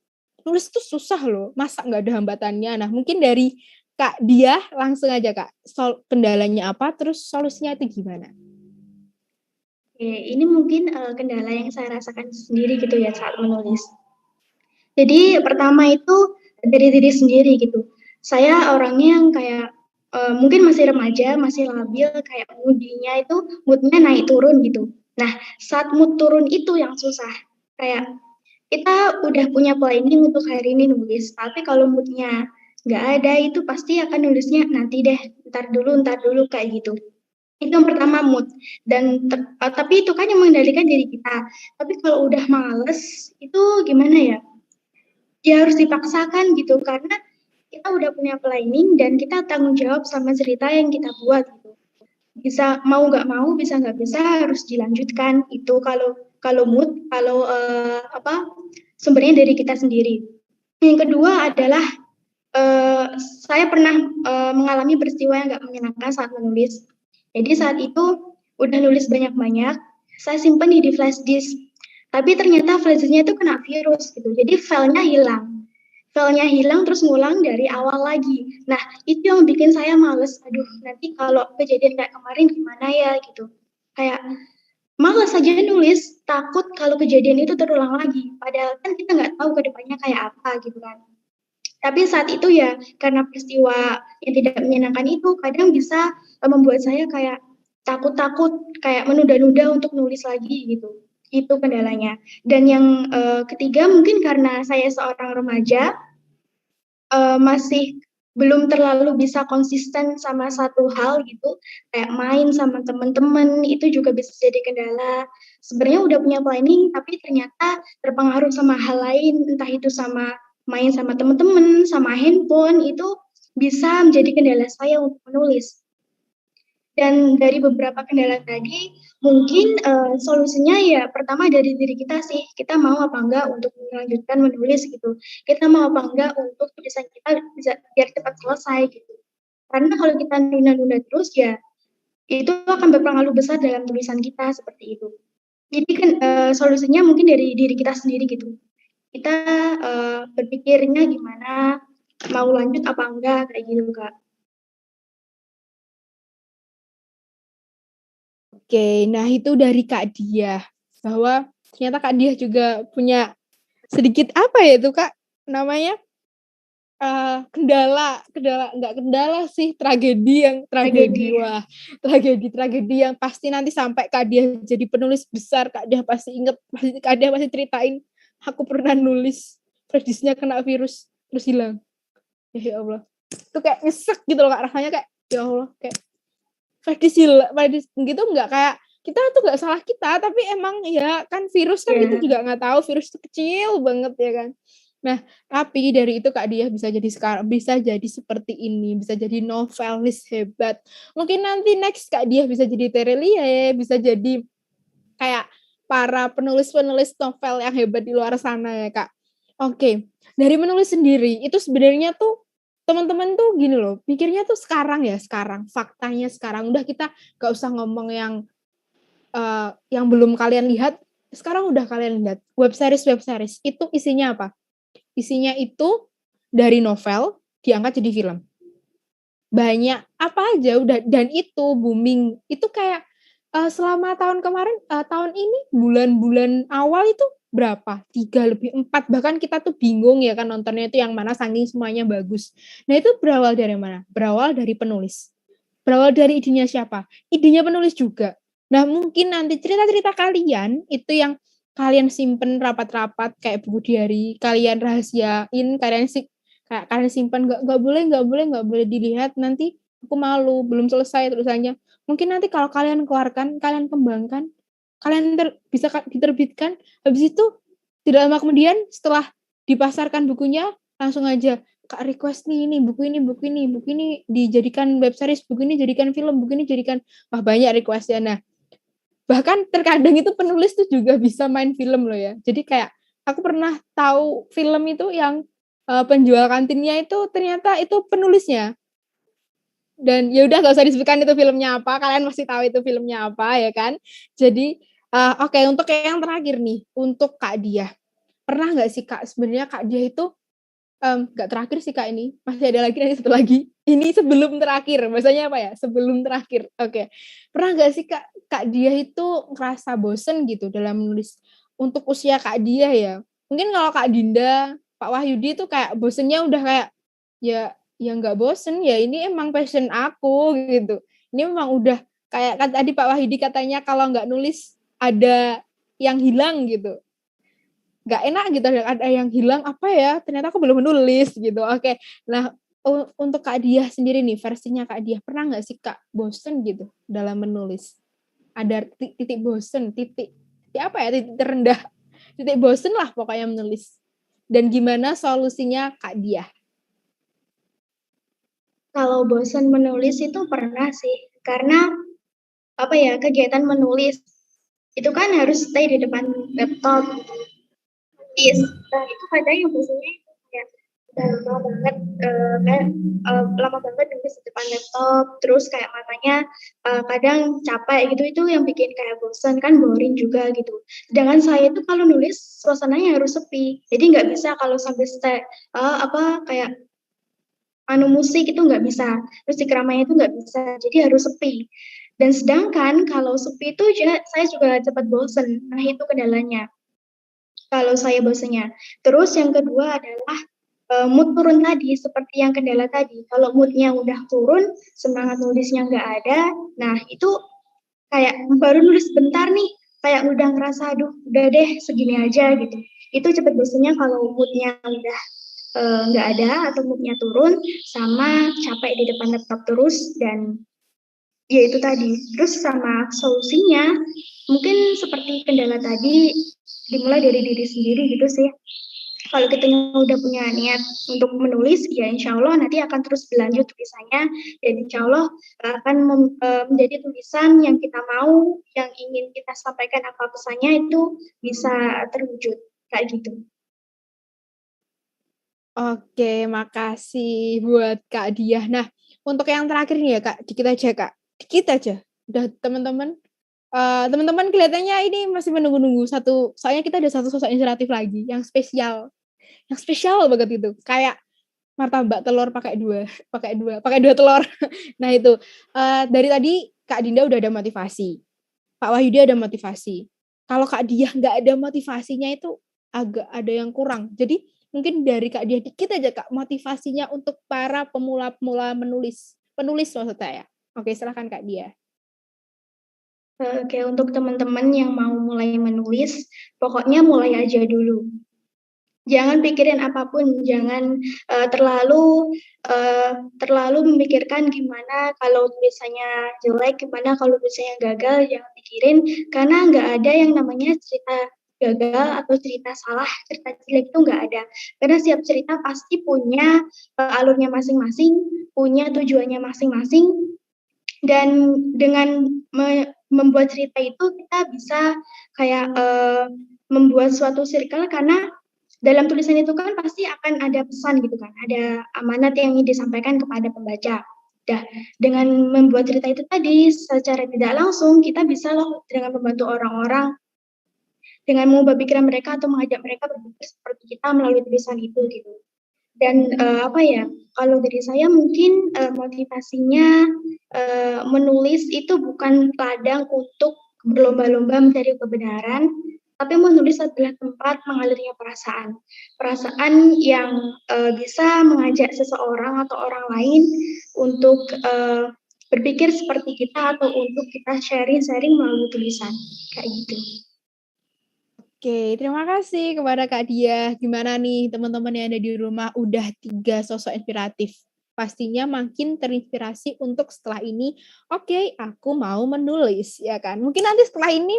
[SPEAKER 5] Nulis tuh susah loh, masa nggak ada hambatannya? Nah, mungkin dari Kak Diah langsung aja Kak, kendalanya apa, terus solusinya itu gimana?
[SPEAKER 6] ini mungkin kendala yang saya rasakan sendiri gitu ya saat menulis. Jadi pertama itu dari diri sendiri gitu. Saya orangnya yang kayak mungkin masih remaja, masih labil, kayak moodnya naik turun gitu. Nah, saat mood turun itu yang susah. Kayak kita udah punya planning untuk hari ini nulis, tapi kalau moodnya nggak ada itu pasti akan nulisnya nanti deh, ntar dulu kayak gitu. Itu yang pertama mood. Dan tapi itu kan yang mengendalikan diri kita. Tapi kalau udah males itu gimana ya? Ya harus dipaksakan gitu karena kita udah punya planning dan kita tanggung jawab sama cerita yang kita buat gitu. Bisa mau nggak mau, bisa nggak bisa harus dilanjutkan. Itu kalau mood, kalau sumbernya dari kita sendiri. Yang kedua adalah saya pernah mengalami peristiwa yang nggak menyenangkan saat menulis. Jadi saat itu udah nulis banyak-banyak, saya simpan di flash disk. Tapi ternyata flash disknya itu kena virus gitu. Jadi filenya hilang. Filenya hilang terus ngulang dari awal lagi. Nah, itu yang bikin saya males. Aduh, nanti kalau kejadian kayak kemarin gimana ya gitu. Kayak malas saja nulis, takut kalau kejadian itu terulang lagi. Padahal kan kita nggak tahu ke depannya kayak apa gitu kan. Tapi saat itu ya karena peristiwa yang tidak menyenangkan itu kadang bisa membuat saya kayak takut-takut, kayak menunda-nunda untuk nulis lagi gitu. Itu kendalanya. Dan yang ketiga mungkin karena saya seorang remaja masih belum terlalu bisa konsisten sama satu hal gitu, kayak main sama teman-teman itu juga bisa jadi kendala. Sebenarnya udah punya planning tapi ternyata terpengaruh sama hal lain, entah itu sama main sama teman-teman, sama handphone, itu bisa menjadi kendala saya untuk menulis. Dan dari beberapa kendala tadi, mungkin solusinya ya pertama dari diri kita sih, kita mau apa enggak untuk melanjutkan menulis gitu. Kita mau apa enggak untuk tulisan kita bisa biar cepat selesai gitu. Karena kalau kita nunda-nunda terus ya, itu akan berpengaruh besar dalam tulisan kita seperti itu. Jadi kan solusinya mungkin dari diri kita sendiri gitu. Kita berpikirnya gimana, mau lanjut apa enggak, kayak gitu Kak.
[SPEAKER 5] Oke, nah itu dari Kak Diah, bahwa ternyata Kak Diah juga punya sedikit apa ya itu Kak namanya kendala sih, tragedi yang pasti nanti sampai Kak Diah jadi penulis besar, Kak Diah pasti inget, Kak Diah pasti ceritain, aku pernah nulis flash-disknya kena virus terus hilang. Ya Allah, itu kayak nyesek gitu loh Kak, rasanya kayak ya Allah, kayak flash-disk gitu nggak kayak kita tuh nggak salah kita, tapi emang ya kan virus kan kita juga nggak tahu, virus itu kecil banget ya kan. Nah, tapi dari itu Kak Diah bisa jadi seperti ini, bisa jadi novelis hebat. Mungkin nanti next Kak Diah bisa jadi Terelie, bisa jadi kayak para penulis-penulis novel yang hebat di luar sana ya Kak. Oke, dari menulis sendiri itu sebenarnya tuh teman-teman tuh gini loh, pikirnya tuh sekarang, faktanya sekarang. Udah kita gak usah ngomong yang belum kalian lihat, sekarang udah kalian lihat. Web series itu isinya apa? Isinya itu dari novel diangkat jadi film. Banyak apa aja udah, dan itu booming. Itu kayak selama tahun kemarin, tahun ini bulan-bulan awal itu berapa? 3 lebih 4, bahkan kita tuh bingung ya kan nontonnya itu yang mana saking semuanya bagus. Nah itu berawal dari mana? Berawal dari penulis. Berawal dari idenya siapa? Idenya penulis juga. Nah mungkin nanti cerita-cerita kalian itu yang kalian simpen rapat-rapat kayak buku diary, kalian rahasiain, kalian simpan, nggak boleh dilihat, nanti aku malu, belum selesai tulisannya. Mungkin nanti kalau kalian keluarkan, kalian kembangkan, kalian bisa diterbitkan, habis itu tidak lama kemudian setelah dipasarkan bukunya, langsung aja Kak request ini buku ini dijadikan web series, buku ini jadikan film, buku ini jadikan, wah banyak requestnya. Nah bahkan terkadang itu penulis tuh juga bisa main film loh ya. Jadi kayak aku pernah tahu film itu yang penjual kantinnya itu ternyata itu penulisnya. Dan ya udah gak usah disebutkan itu filmnya apa, kalian masih tahu itu filmnya apa ya kan. Jadi oke, untuk yang terakhir nih, untuk Kak Diah, pernah nggak sih Kak sebenarnya Kak Diah itu nggak terakhir sih Kak ini, masih ada lagi nanti satu lagi. Ini sebelum terakhir, bahasanya apa ya? Sebelum terakhir. Oke. Pernah nggak sih Kak Kak Diah itu ngerasa bosen gitu dalam menulis untuk usia Kak Diah ya. Mungkin kalau Kak Dinda, Pak Wahyudi itu kayak bosennya udah kayak ya nggak bosen ya, ini emang passion aku gitu. Ini memang udah kayak kan tadi Pak Wahyudi katanya kalau nggak nulis ada yang hilang gitu. Nggak enak gitu, ada yang hilang apa ya, ternyata aku belum menulis gitu. Oke, nah untuk Kak Diah sendiri nih, versinya Kak Diah, pernah nggak sih Kak bosen gitu dalam menulis? Ada titik bosen, titik apa ya, titik terendah, titik bosen lah pokoknya menulis. Dan gimana solusinya Kak Diah?
[SPEAKER 6] Kalau bosan menulis itu pernah sih, karena apa ya, kegiatan menulis itu kan harus stay di depan laptop. Yes. Nah itu kadang yang bosannya itu kayak udah lama banget lama banget nulis di depan laptop, terus kayak matanya kadang capek gitu, itu yang bikin kayak bosan kan, boring juga gitu. Sedangkan saya itu kalau nulis suasananya harus sepi, jadi nggak bisa kalau sambil kayak musik itu nggak bisa, musik keramaian itu nggak bisa, jadi harus sepi. Dan sedangkan kalau sepi itu saya juga cepat bosen, nah itu kendalanya kalau saya bosennya. Terus yang kedua adalah mood turun tadi, seperti yang kendala tadi. Kalau moodnya udah turun, semangat nulisnya nggak ada, nah itu kayak baru nulis bentar nih, kayak udah ngerasa, aduh udah deh segini aja gitu. Itu cepet bosennya kalau moodnya udah nggak ada atau moodnya turun, sama capek di depan laptop terus, dan ya itu tadi. Terus sama solusinya mungkin seperti kendala tadi, dimulai dari diri sendiri gitu sih. Kalau kita udah punya niat untuk menulis, ya insya Allah nanti akan terus berlanjut tulisannya, dan insya Allah akan menjadi tulisan yang kita mau, yang ingin kita sampaikan apa pesannya itu bisa terwujud kayak gitu.
[SPEAKER 5] Oke, makasih buat Kak Diah. Nah, untuk yang terakhir nih ya Kak, dikit aja Kak, dikit aja. Udah teman-teman, teman-teman kelihatannya ini masih menunggu-nunggu satu, soalnya kita ada satu sosok inspiratif lagi, yang spesial banget itu. Kayak martabak telur pakai dua telur. Nah itu, dari tadi Kak Dinda udah ada motivasi, Pak Wahyudi ada motivasi. Kalau Kak Diah nggak ada motivasinya itu agak ada yang kurang. Jadi mungkin dari Kak Diah dikit aja Kak, motivasinya untuk para pemula-pemula penulis maksud saya. Oke, silakan Kak Diah.
[SPEAKER 6] Oke, untuk teman-teman yang mau mulai menulis, pokoknya mulai aja dulu. Jangan pikirin apapun, jangan terlalu memikirkan gimana kalau tulisannya jelek, gimana kalau tulisannya gagal, jangan pikirin, karena nggak ada yang namanya cerita gagal atau cerita salah, cerita jelek itu nggak ada. Karena setiap cerita pasti punya alurnya masing-masing, punya tujuannya masing-masing, dan dengan membuat cerita itu kita bisa kayak membuat suatu circle, karena dalam tulisan itu kan pasti akan ada pesan gitu kan, ada amanat yang ingin disampaikan kepada pembaca. Dengan membuat cerita itu tadi, secara tidak langsung kita bisa loh dengan membantu orang-orang, dengan mengubah pikiran mereka atau mengajak mereka berpikir seperti kita melalui tulisan itu gitu. Dan kalau dari saya mungkin motivasinya menulis itu bukan ladang untuk berlomba-lomba mencari kebenaran, tapi menulis adalah tempat mengalirnya perasaan yang bisa mengajak seseorang atau orang lain untuk berpikir seperti kita, atau untuk kita sharing melalui tulisan kayak gitu.
[SPEAKER 5] Oke, terima kasih kepada Kak Diah. Gimana nih teman-teman yang ada di rumah, udah 3 sosok inspiratif. Pastinya makin terinspirasi untuk setelah ini, oke, aku mau menulis, ya kan? Mungkin nanti setelah ini,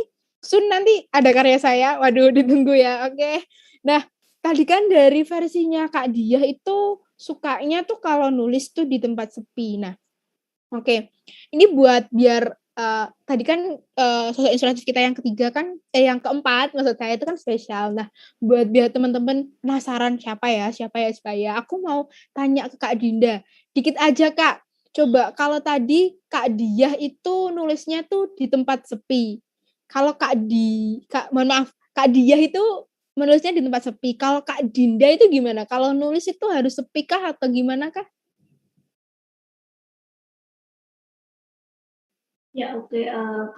[SPEAKER 5] nanti ada karya saya, waduh ditunggu ya, oke. Nah, tadi kan dari versinya Kak Diah itu sukanya tuh kalau nulis tuh di tempat sepi. Nah, oke, ini buat biar tadi kan sosok inspiratif kita yang ketiga kan, yang keempat maksud saya itu kan spesial. Nah, buat biar teman-teman penasaran siapa ya supaya aku mau tanya ke Kak Dinda. Dikit aja Kak, coba kalau tadi Kak Diah itu nulisnya tuh di tempat sepi. Kalau mohon maaf, Kak Diah itu menulisnya di tempat sepi. Kalau Kak Dinda itu gimana? Kalau nulis itu harus sepi kah atau gimana kah?
[SPEAKER 2] Ya oke,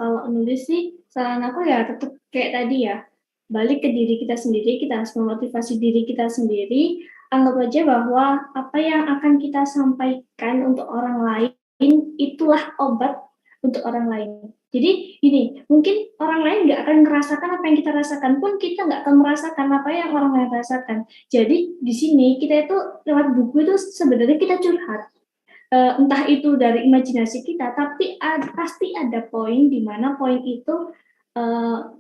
[SPEAKER 2] kalau nulis sih saran aku ya tetap kayak tadi ya, balik ke diri kita sendiri, kita harus memotivasi diri kita sendiri, anggap aja bahwa apa yang akan kita sampaikan untuk orang lain, itulah obat untuk orang lain. Jadi gini, mungkin orang lain nggak akan merasakan apa yang kita rasakan, pun kita nggak akan merasakan apa yang orang lain rasakan. Jadi di sini kita itu lewat buku itu sebenarnya kita curhat. Entah itu dari imajinasi kita, tapi pasti ada poin di mana poin itu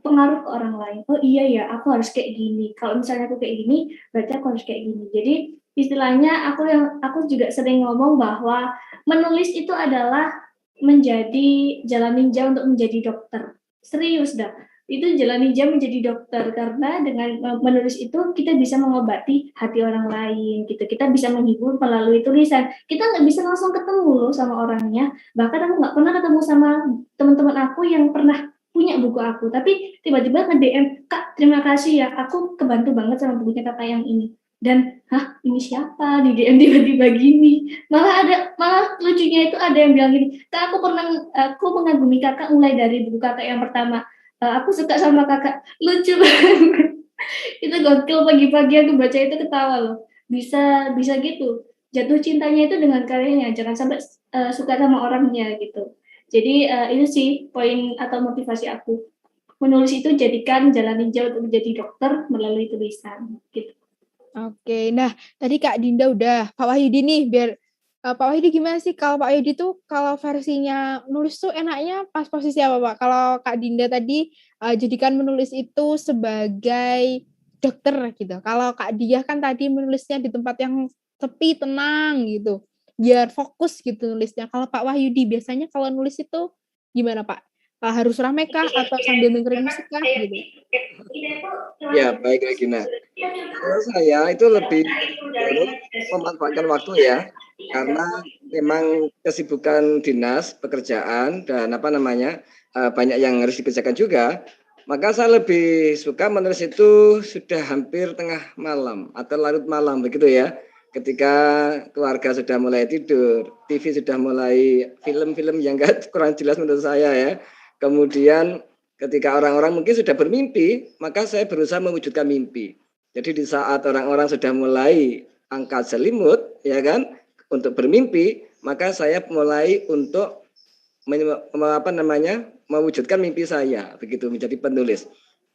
[SPEAKER 2] pengaruh ke orang lain. Oh iya ya, aku harus kayak gini. Kalau misalnya aku kayak gini, berarti aku harus kayak gini. Jadi istilahnya aku juga sering ngomong bahwa menulis itu adalah menjadi jalan ninja untuk menjadi dokter. Serius dah. Itu jalan ninja menjadi dokter karena dengan menulis itu kita bisa mengobati hati orang lain gitu. Kita bisa menghibur melalui tulisan. Kita nggak bisa langsung ketemu loh sama orangnya. Bahkan aku nggak pernah ketemu sama teman-teman aku yang pernah punya buku aku, tapi tiba-tiba nge-DM, Kak, terima kasih ya, aku kebantu banget sama bukunya kakak yang ini. Dan, ini siapa? Di DM tiba-tiba gini. Malah lucunya itu ada yang bilang gini, Kak, aku mengagumi kakak mulai dari buku kakak yang pertama. Aku suka sama kakak, lucu banget. Itu gokil, pagi-pagi aku baca itu ketawa loh. Bisa gitu. Jatuh cintanya itu dengan karyanya, jangan sampai suka sama orangnya gitu. Jadi itu sih poin atau motivasi aku. Menulis itu jadikan jalan ninja untuk menjadi dokter melalui tulisan gitu.
[SPEAKER 5] Oke, nah tadi Kak Dinda udah, Pak Wahyudi nih, biar Pak Wahyudi gimana sih kalau Pak Wahyudi tuh kalau versinya nulis tuh enaknya pas posisi apa Pak? Kalau Kak Dinda tadi jadikan menulis itu sebagai dokter gitu. Kalau Kak Diah kan tadi menulisnya di tempat yang sepi, tenang gitu, biar fokus gitu nulisnya. Kalau Pak Wahyudi biasanya kalau nulis itu gimana Pak? Harus rame kah atau sambil dengerin musik kah gitu?
[SPEAKER 4] Ya, baik Regina. Kalau saya itu lebih memanfaatkan waktu ya, karena memang kesibukan dinas, pekerjaan, dan banyak yang harus dikerjakan juga. Maka saya lebih suka menulis itu sudah hampir tengah malam atau larut malam begitu ya. Ketika keluarga sudah mulai tidur, TV sudah mulai film-film yang kurang jelas menurut saya ya. Kemudian ketika orang-orang mungkin sudah bermimpi, maka saya berusaha mewujudkan mimpi. Jadi di saat orang-orang sudah mulai angkat selimut, ya kan, untuk bermimpi, maka saya mulai untuk mewujudkan mimpi saya, begitu menjadi penulis.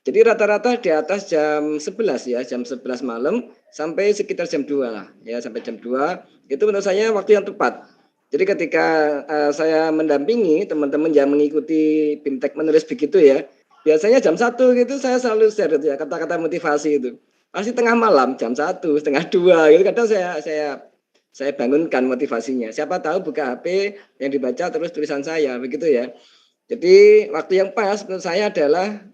[SPEAKER 4] Jadi rata-rata di atas jam 11 ya, jam 11 malam sampai sekitar jam 2 lah, ya sampai jam 2 itu menurut saya waktu yang tepat. Jadi ketika saya mendampingi teman-teman yang mengikuti BIMTEK menulis begitu ya, biasanya jam 1 gitu saya selalu share ya kata-kata motivasi itu. Pasti tengah malam jam 1, setengah 2 gitu kadang saya bangunkan motivasinya. Siapa tahu buka HP yang dibaca terus tulisan saya begitu ya. Jadi waktu yang pas menurut saya adalah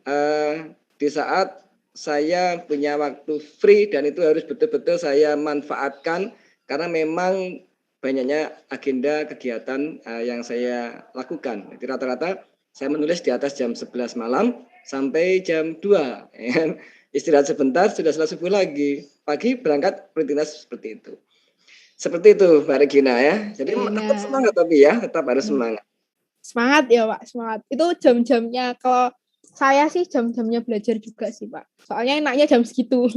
[SPEAKER 4] di saat saya punya waktu free dan itu harus betul-betul saya manfaatkan karena memang banyaknya agenda kegiatan yang saya lakukan. Jadi rata-rata saya menulis di atas jam 11 malam sampai jam 2. Ya. Istirahat sebentar, sudah selesai subuh lagi. Pagi berangkat rutinitas seperti itu. Seperti itu, Mbak Regina ya. Jadi tetap semangat tapi ya, tetap harus semangat.
[SPEAKER 5] Semangat ya Pak, semangat. Itu jam-jamnya, kalau saya sih jam-jamnya belajar juga sih Pak. Soalnya enaknya jam segitu.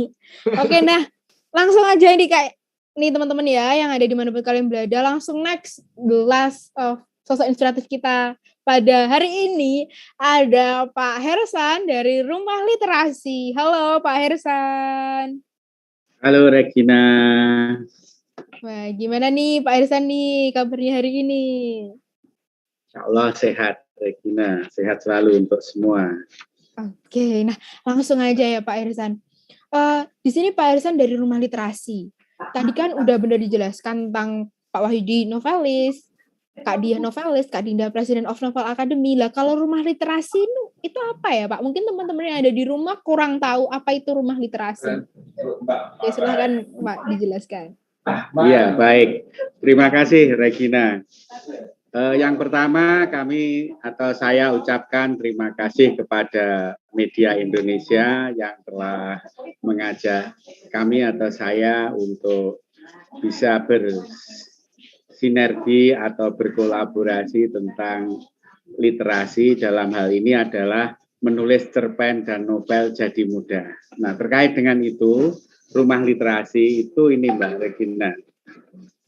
[SPEAKER 5] Oke, nah langsung aja ini kayak nih teman-teman ya yang ada di manapun kalian berada, langsung next the last of sosok inspiratif kita pada hari ini ada Pak Hersan dari Rumah Literasi. Halo Pak Hersan.
[SPEAKER 3] Halo Regina.
[SPEAKER 5] Wah, gimana nih Pak Hersan nih kabarnya hari ini?
[SPEAKER 3] Insya Allah sehat Regina, sehat selalu untuk semua.
[SPEAKER 5] Oke, nah langsung aja ya Pak Hersan. Di sini Pak Hersan dari Rumah Literasi. Tadi kan udah benar dijelaskan tentang Pak Wahyudi novelis, Kak Diah novelis, Kak Dinda President of Novel Academy. Lah kalau Rumah Literasi itu apa ya Pak? Mungkin teman-teman yang ada di rumah kurang tahu apa itu Rumah Literasi. Ya, silahkan Pak dijelaskan.
[SPEAKER 3] Iya, baik. Terima kasih Regina. Yang pertama saya ucapkan terima kasih kepada media Indonesia yang telah mengajak kami atau saya untuk bisa bersinergi atau berkolaborasi tentang literasi dalam hal ini adalah menulis cerpen dan novel jadi mudah. Nah, terkait dengan itu, rumah literasi itu ini Mbak Regina,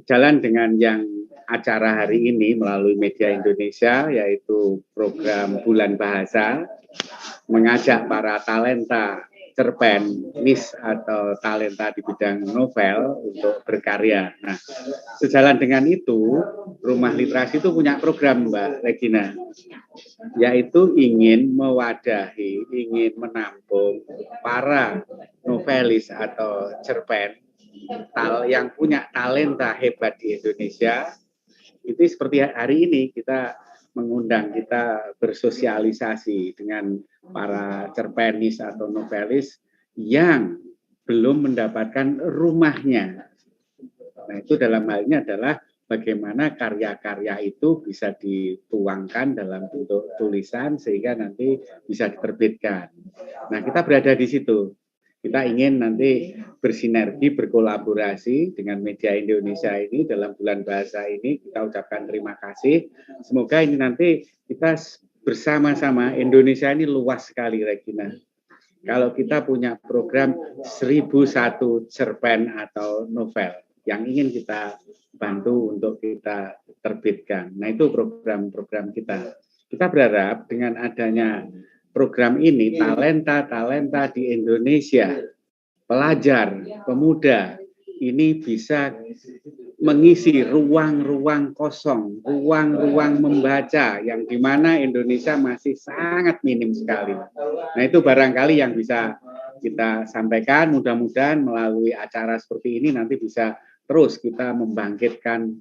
[SPEAKER 3] jalan dengan yang acara hari ini melalui Media Indonesia, yaitu program Bulan Bahasa, mengajak para talenta cerpen, nis atau talenta di bidang novel untuk berkarya. Nah, sejalan dengan itu, Rumah Literasi itu punya program Mbak Regina, yaitu ingin mewadahi, ingin menampung para novelis atau cerpen yang punya talenta hebat di Indonesia. Itu seperti hari ini kita mengundang, kita bersosialisasi dengan para cerpenis atau novelis yang belum mendapatkan rumahnya. Nah, itu dalam hal ini adalah bagaimana karya-karya itu bisa dituangkan dalam bentuk tulisan sehingga nanti bisa diterbitkan. Nah, kita berada di situ. Kita ingin nanti bersinergi, berkolaborasi dengan Media Indonesia ini dalam Bulan Bahasa ini. Kita ucapkan terima kasih. Semoga ini nanti kita bersama-sama, Indonesia ini luas sekali, Regina. Kalau kita punya program 1001 cerpen atau novel yang ingin kita bantu untuk kita terbitkan. Nah, itu program-program kita. Kita berharap dengan adanya program ini, talenta-talenta di Indonesia, pelajar, pemuda, ini bisa mengisi ruang-ruang kosong, ruang-ruang membaca yang di mana Indonesia masih sangat minim sekali. Nah, itu barangkali yang bisa kita sampaikan, mudah-mudahan melalui acara seperti ini nanti bisa terus kita membangkitkan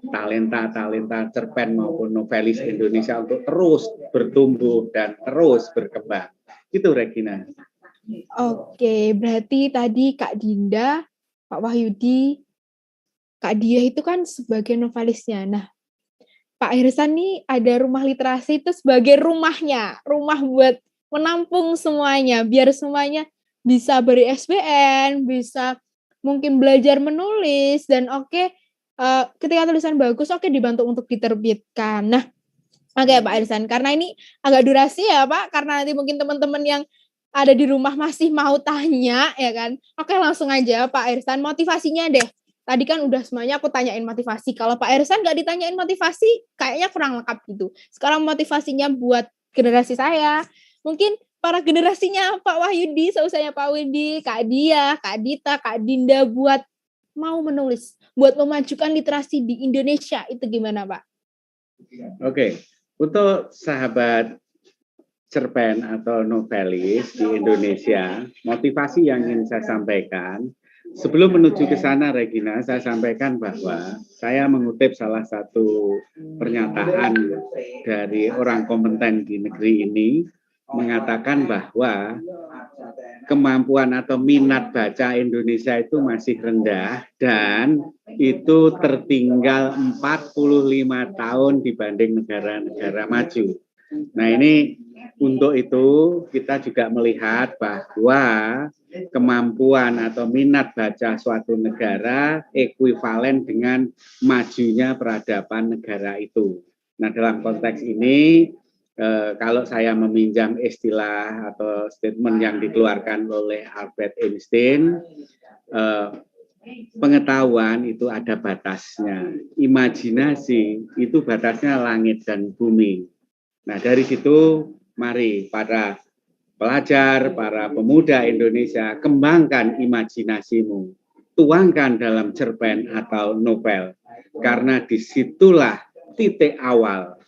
[SPEAKER 3] talenta-talenta cerpen maupun novelis Indonesia untuk terus bertumbuh dan terus berkembang. Itu Regina.
[SPEAKER 5] Oke, berarti tadi Kak Dinda, Pak Wahyudi, Kak Dia itu kan sebagai novelisnya. Nah, Pak Hirsan nih ada rumah literasi itu sebagai rumahnya, rumah buat menampung semuanya, biar semuanya bisa beri SBN, bisa mungkin belajar menulis, dan ketika tulisan bagus, dibantu untuk diterbitkan. Nah, Pak Hirsan, karena ini agak durasi ya Pak, karena nanti mungkin teman-teman yang ada di rumah masih mau tanya, ya kan? Langsung aja Pak Hirsan, motivasinya deh. Tadi kan udah semuanya aku tanyain motivasi. Kalau Pak Hirsan nggak ditanyain motivasi, kayaknya kurang lengkap gitu. Sekarang motivasinya buat generasi saya. Mungkin para generasinya Pak Wahyudi, seusahanya Pak Wahyudi, Kak Dia, Kak Dita, Kak Dinda buat mau menulis, buat memajukan literasi di Indonesia, itu gimana Pak?
[SPEAKER 3] Oke, untuk sahabat cerpen atau novelis di Indonesia, motivasi yang ingin saya sampaikan, sebelum menuju ke sana Regina, saya sampaikan bahwa saya mengutip salah satu pernyataan dari orang kompeten di negeri ini, mengatakan bahwa kemampuan atau minat baca Indonesia itu masih rendah dan itu tertinggal 45 tahun dibanding negara-negara maju. Nah, ini untuk itu kita juga melihat bahwa kemampuan atau minat baca suatu negara ekuivalen dengan majunya peradaban negara itu. Nah, dalam konteks ini kalau saya meminjam istilah atau statement yang dikeluarkan oleh Albert Einstein, pengetahuan itu ada batasnya, imajinasi itu batasnya langit dan bumi. Nah, dari situ mari para pelajar, para pemuda Indonesia, kembangkan imajinasimu, tuangkan dalam cerpen atau novel, karena disitulah titik awal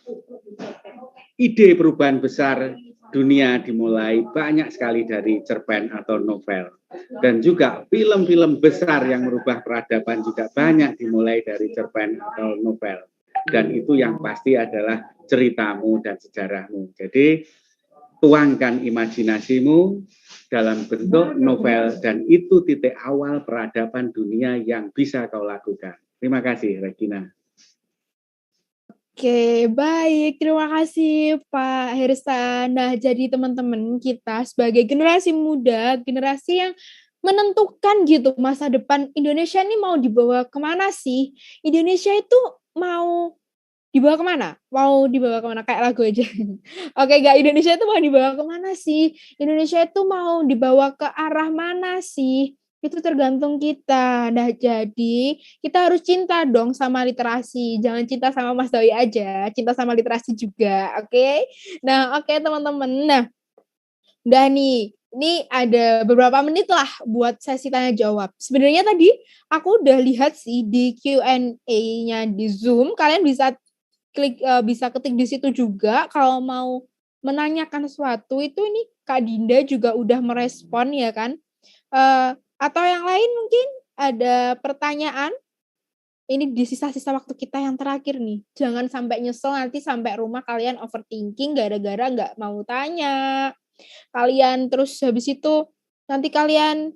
[SPEAKER 3] ide perubahan besar dunia dimulai banyak sekali dari cerpen atau novel. Dan juga film-film besar yang merubah peradaban juga banyak dimulai dari cerpen atau novel. Dan itu yang pasti adalah ceritamu dan sejarahmu. Jadi tuangkan imajinasimu dalam bentuk novel dan itu titik awal peradaban dunia yang bisa kau lakukan. Terima kasih Regina.
[SPEAKER 5] Oke, baik. Terima kasih Pak Hirsan. Nah, jadi teman-teman kita sebagai generasi muda, generasi yang menentukan gitu masa depan Indonesia ini mau dibawa kemana sih? Indonesia itu mau dibawa kemana? Mau dibawa kemana? Kayak lagu aja. Oke, Kak, Indonesia itu mau dibawa kemana sih? Indonesia itu mau dibawa ke arah mana sih? Itu tergantung kita. Nah, jadi kita harus cinta dong sama literasi. Jangan cinta sama Mas Doi aja, cinta sama literasi juga, oke? Nah, oke teman-teman. Nah, udah nih, ini ada beberapa menit lah buat sesi tanya jawab. Sebenarnya tadi aku udah lihat sih di Q&A-nya di Zoom, kalian bisa bisa ketik di situ juga kalau mau menanyakan sesuatu. Itu ini Kak Dinda juga udah merespon ya kan. Atau yang lain mungkin ada pertanyaan. Ini di sisa-sisa waktu kita yang terakhir nih. Jangan sampai nyesel nanti sampai rumah kalian overthinking gara-gara nggak mau tanya. Kalian terus habis itu nanti kalian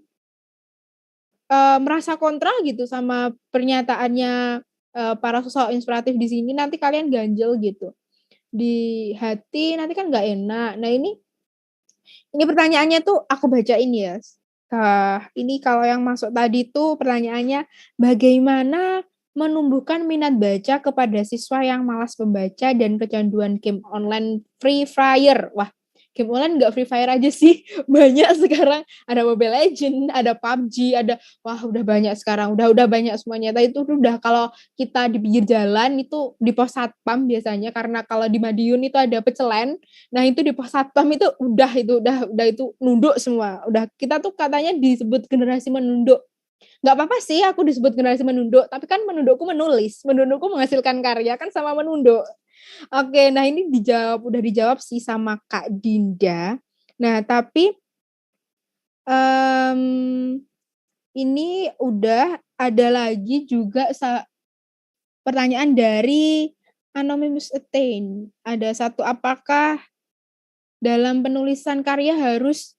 [SPEAKER 5] merasa kontra gitu sama pernyataannya para sosok inspiratif di sini, nanti kalian ganjel gitu di hati, nanti kan nggak enak. Nah, ini pertanyaannya tuh aku bacain ya. Ini kalau yang masuk tadi tuh pertanyaannya, bagaimana menumbuhkan minat baca kepada siswa yang malas membaca dan kecanduan game online Free Fire? Wah, game online nggak Free Fire aja sih, banyak sekarang. Ada Mobile Legends, ada PUBG, ada udah banyak sekarang, udah banyak semuanya. Tapi itu udah kalau kita di pinggir jalan itu di pos satpam biasanya, karena kalau di Madiun itu ada pecelen. Nah, itu di pos satpam itu udah itu nunduk semua. Udah kita tuh katanya disebut generasi menunduk. Nggak apa-apa sih aku disebut generasi menunduk, tapi kan menundukku menulis, menundukku menghasilkan karya kan sama menunduk. Oke, nah ini udah dijawab sih sama Kak Dinda. Nah, tapi ini udah ada lagi juga pertanyaan dari Anonymous Attain. Ada satu, apakah dalam penulisan karya harus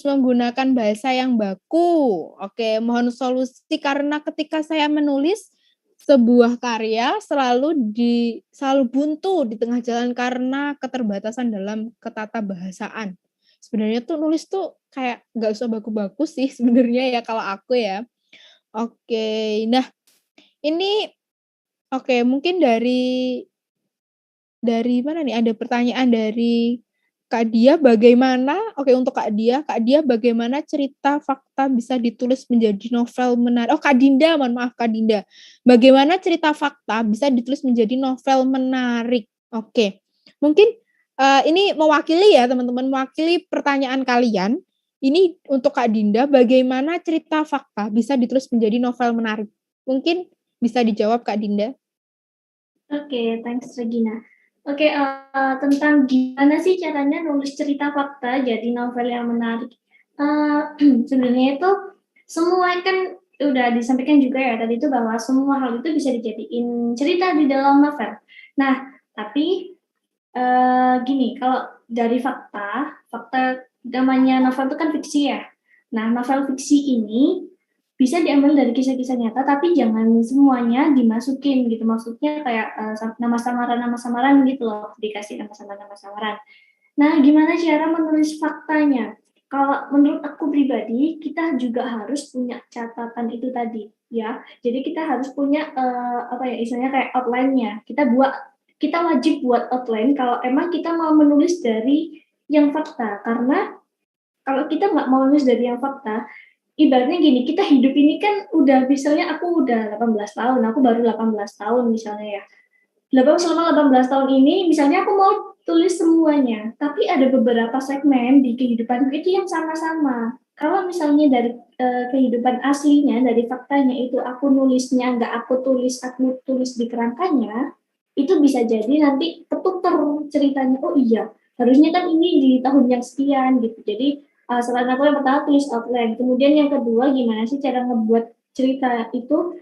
[SPEAKER 5] menggunakan bahasa yang baku? Oke, mohon solusi karena ketika saya menulis sebuah karya selalu buntu di tengah jalan karena keterbatasan dalam ketata-bahasaan. Sebenarnya tuh nulis tuh kayak nggak usah baku-baku sih sebenarnya ya kalau aku ya. Oke, nah ini mungkin dari mana nih? Ada pertanyaan dari Kak Dia, bagaimana? Oke, untuk Kak Dia bagaimana cerita fakta bisa ditulis menjadi novel menarik? Oh, Kak Dinda, mohon maaf Kak Dinda. Bagaimana cerita fakta bisa ditulis menjadi novel menarik? Oke, mungkin ini mewakili ya teman-teman, mewakili pertanyaan kalian. Ini untuk Kak Dinda, bagaimana cerita fakta bisa ditulis menjadi novel menarik? Mungkin bisa dijawab Kak Dinda.
[SPEAKER 2] Oke, thanks Regina. Oke, tentang gimana sih caranya nulis cerita fakta jadi novel yang menarik. Sebenarnya itu semua kan udah disampaikan juga ya tadi itu bahwa semua hal itu bisa dijadiin cerita di dalam novel. Nah, tapi gini, kalau dari fakta namanya novel itu kan fiksi ya. Nah, novel fiksi ini bisa diambil dari kisah-kisah nyata, tapi jangan semuanya dimasukin gitu. Maksudnya kayak nama samaran gitu loh, dikasih nama samaran. Nah, gimana cara menulis faktanya? Kalau menurut aku pribadi, kita juga harus punya catatan itu tadi, ya. Jadi kita harus punya istilahnya kayak outline-nya. Kita wajib buat outline kalau emang kita mau menulis dari yang fakta, karena kalau kita nggak mau menulis dari yang fakta, ibaratnya gini, kita hidup ini kan misalnya aku udah 18 tahun, aku baru 18 tahun misalnya ya. Selama 18 tahun ini, misalnya aku mau tulis semuanya, tapi ada beberapa segmen di kehidupanku itu yang sama-sama. Kalau misalnya dari kehidupan aslinya, dari faktanya itu aku nulisnya, aku tulis di kerangkanya, itu bisa jadi nanti ketuker ceritanya, oh iya, harusnya kan ini di tahun yang sekian gitu. Jadi saran aku yang pertama tulis outline. Kemudian yang kedua, gimana sih cara ngebuat cerita itu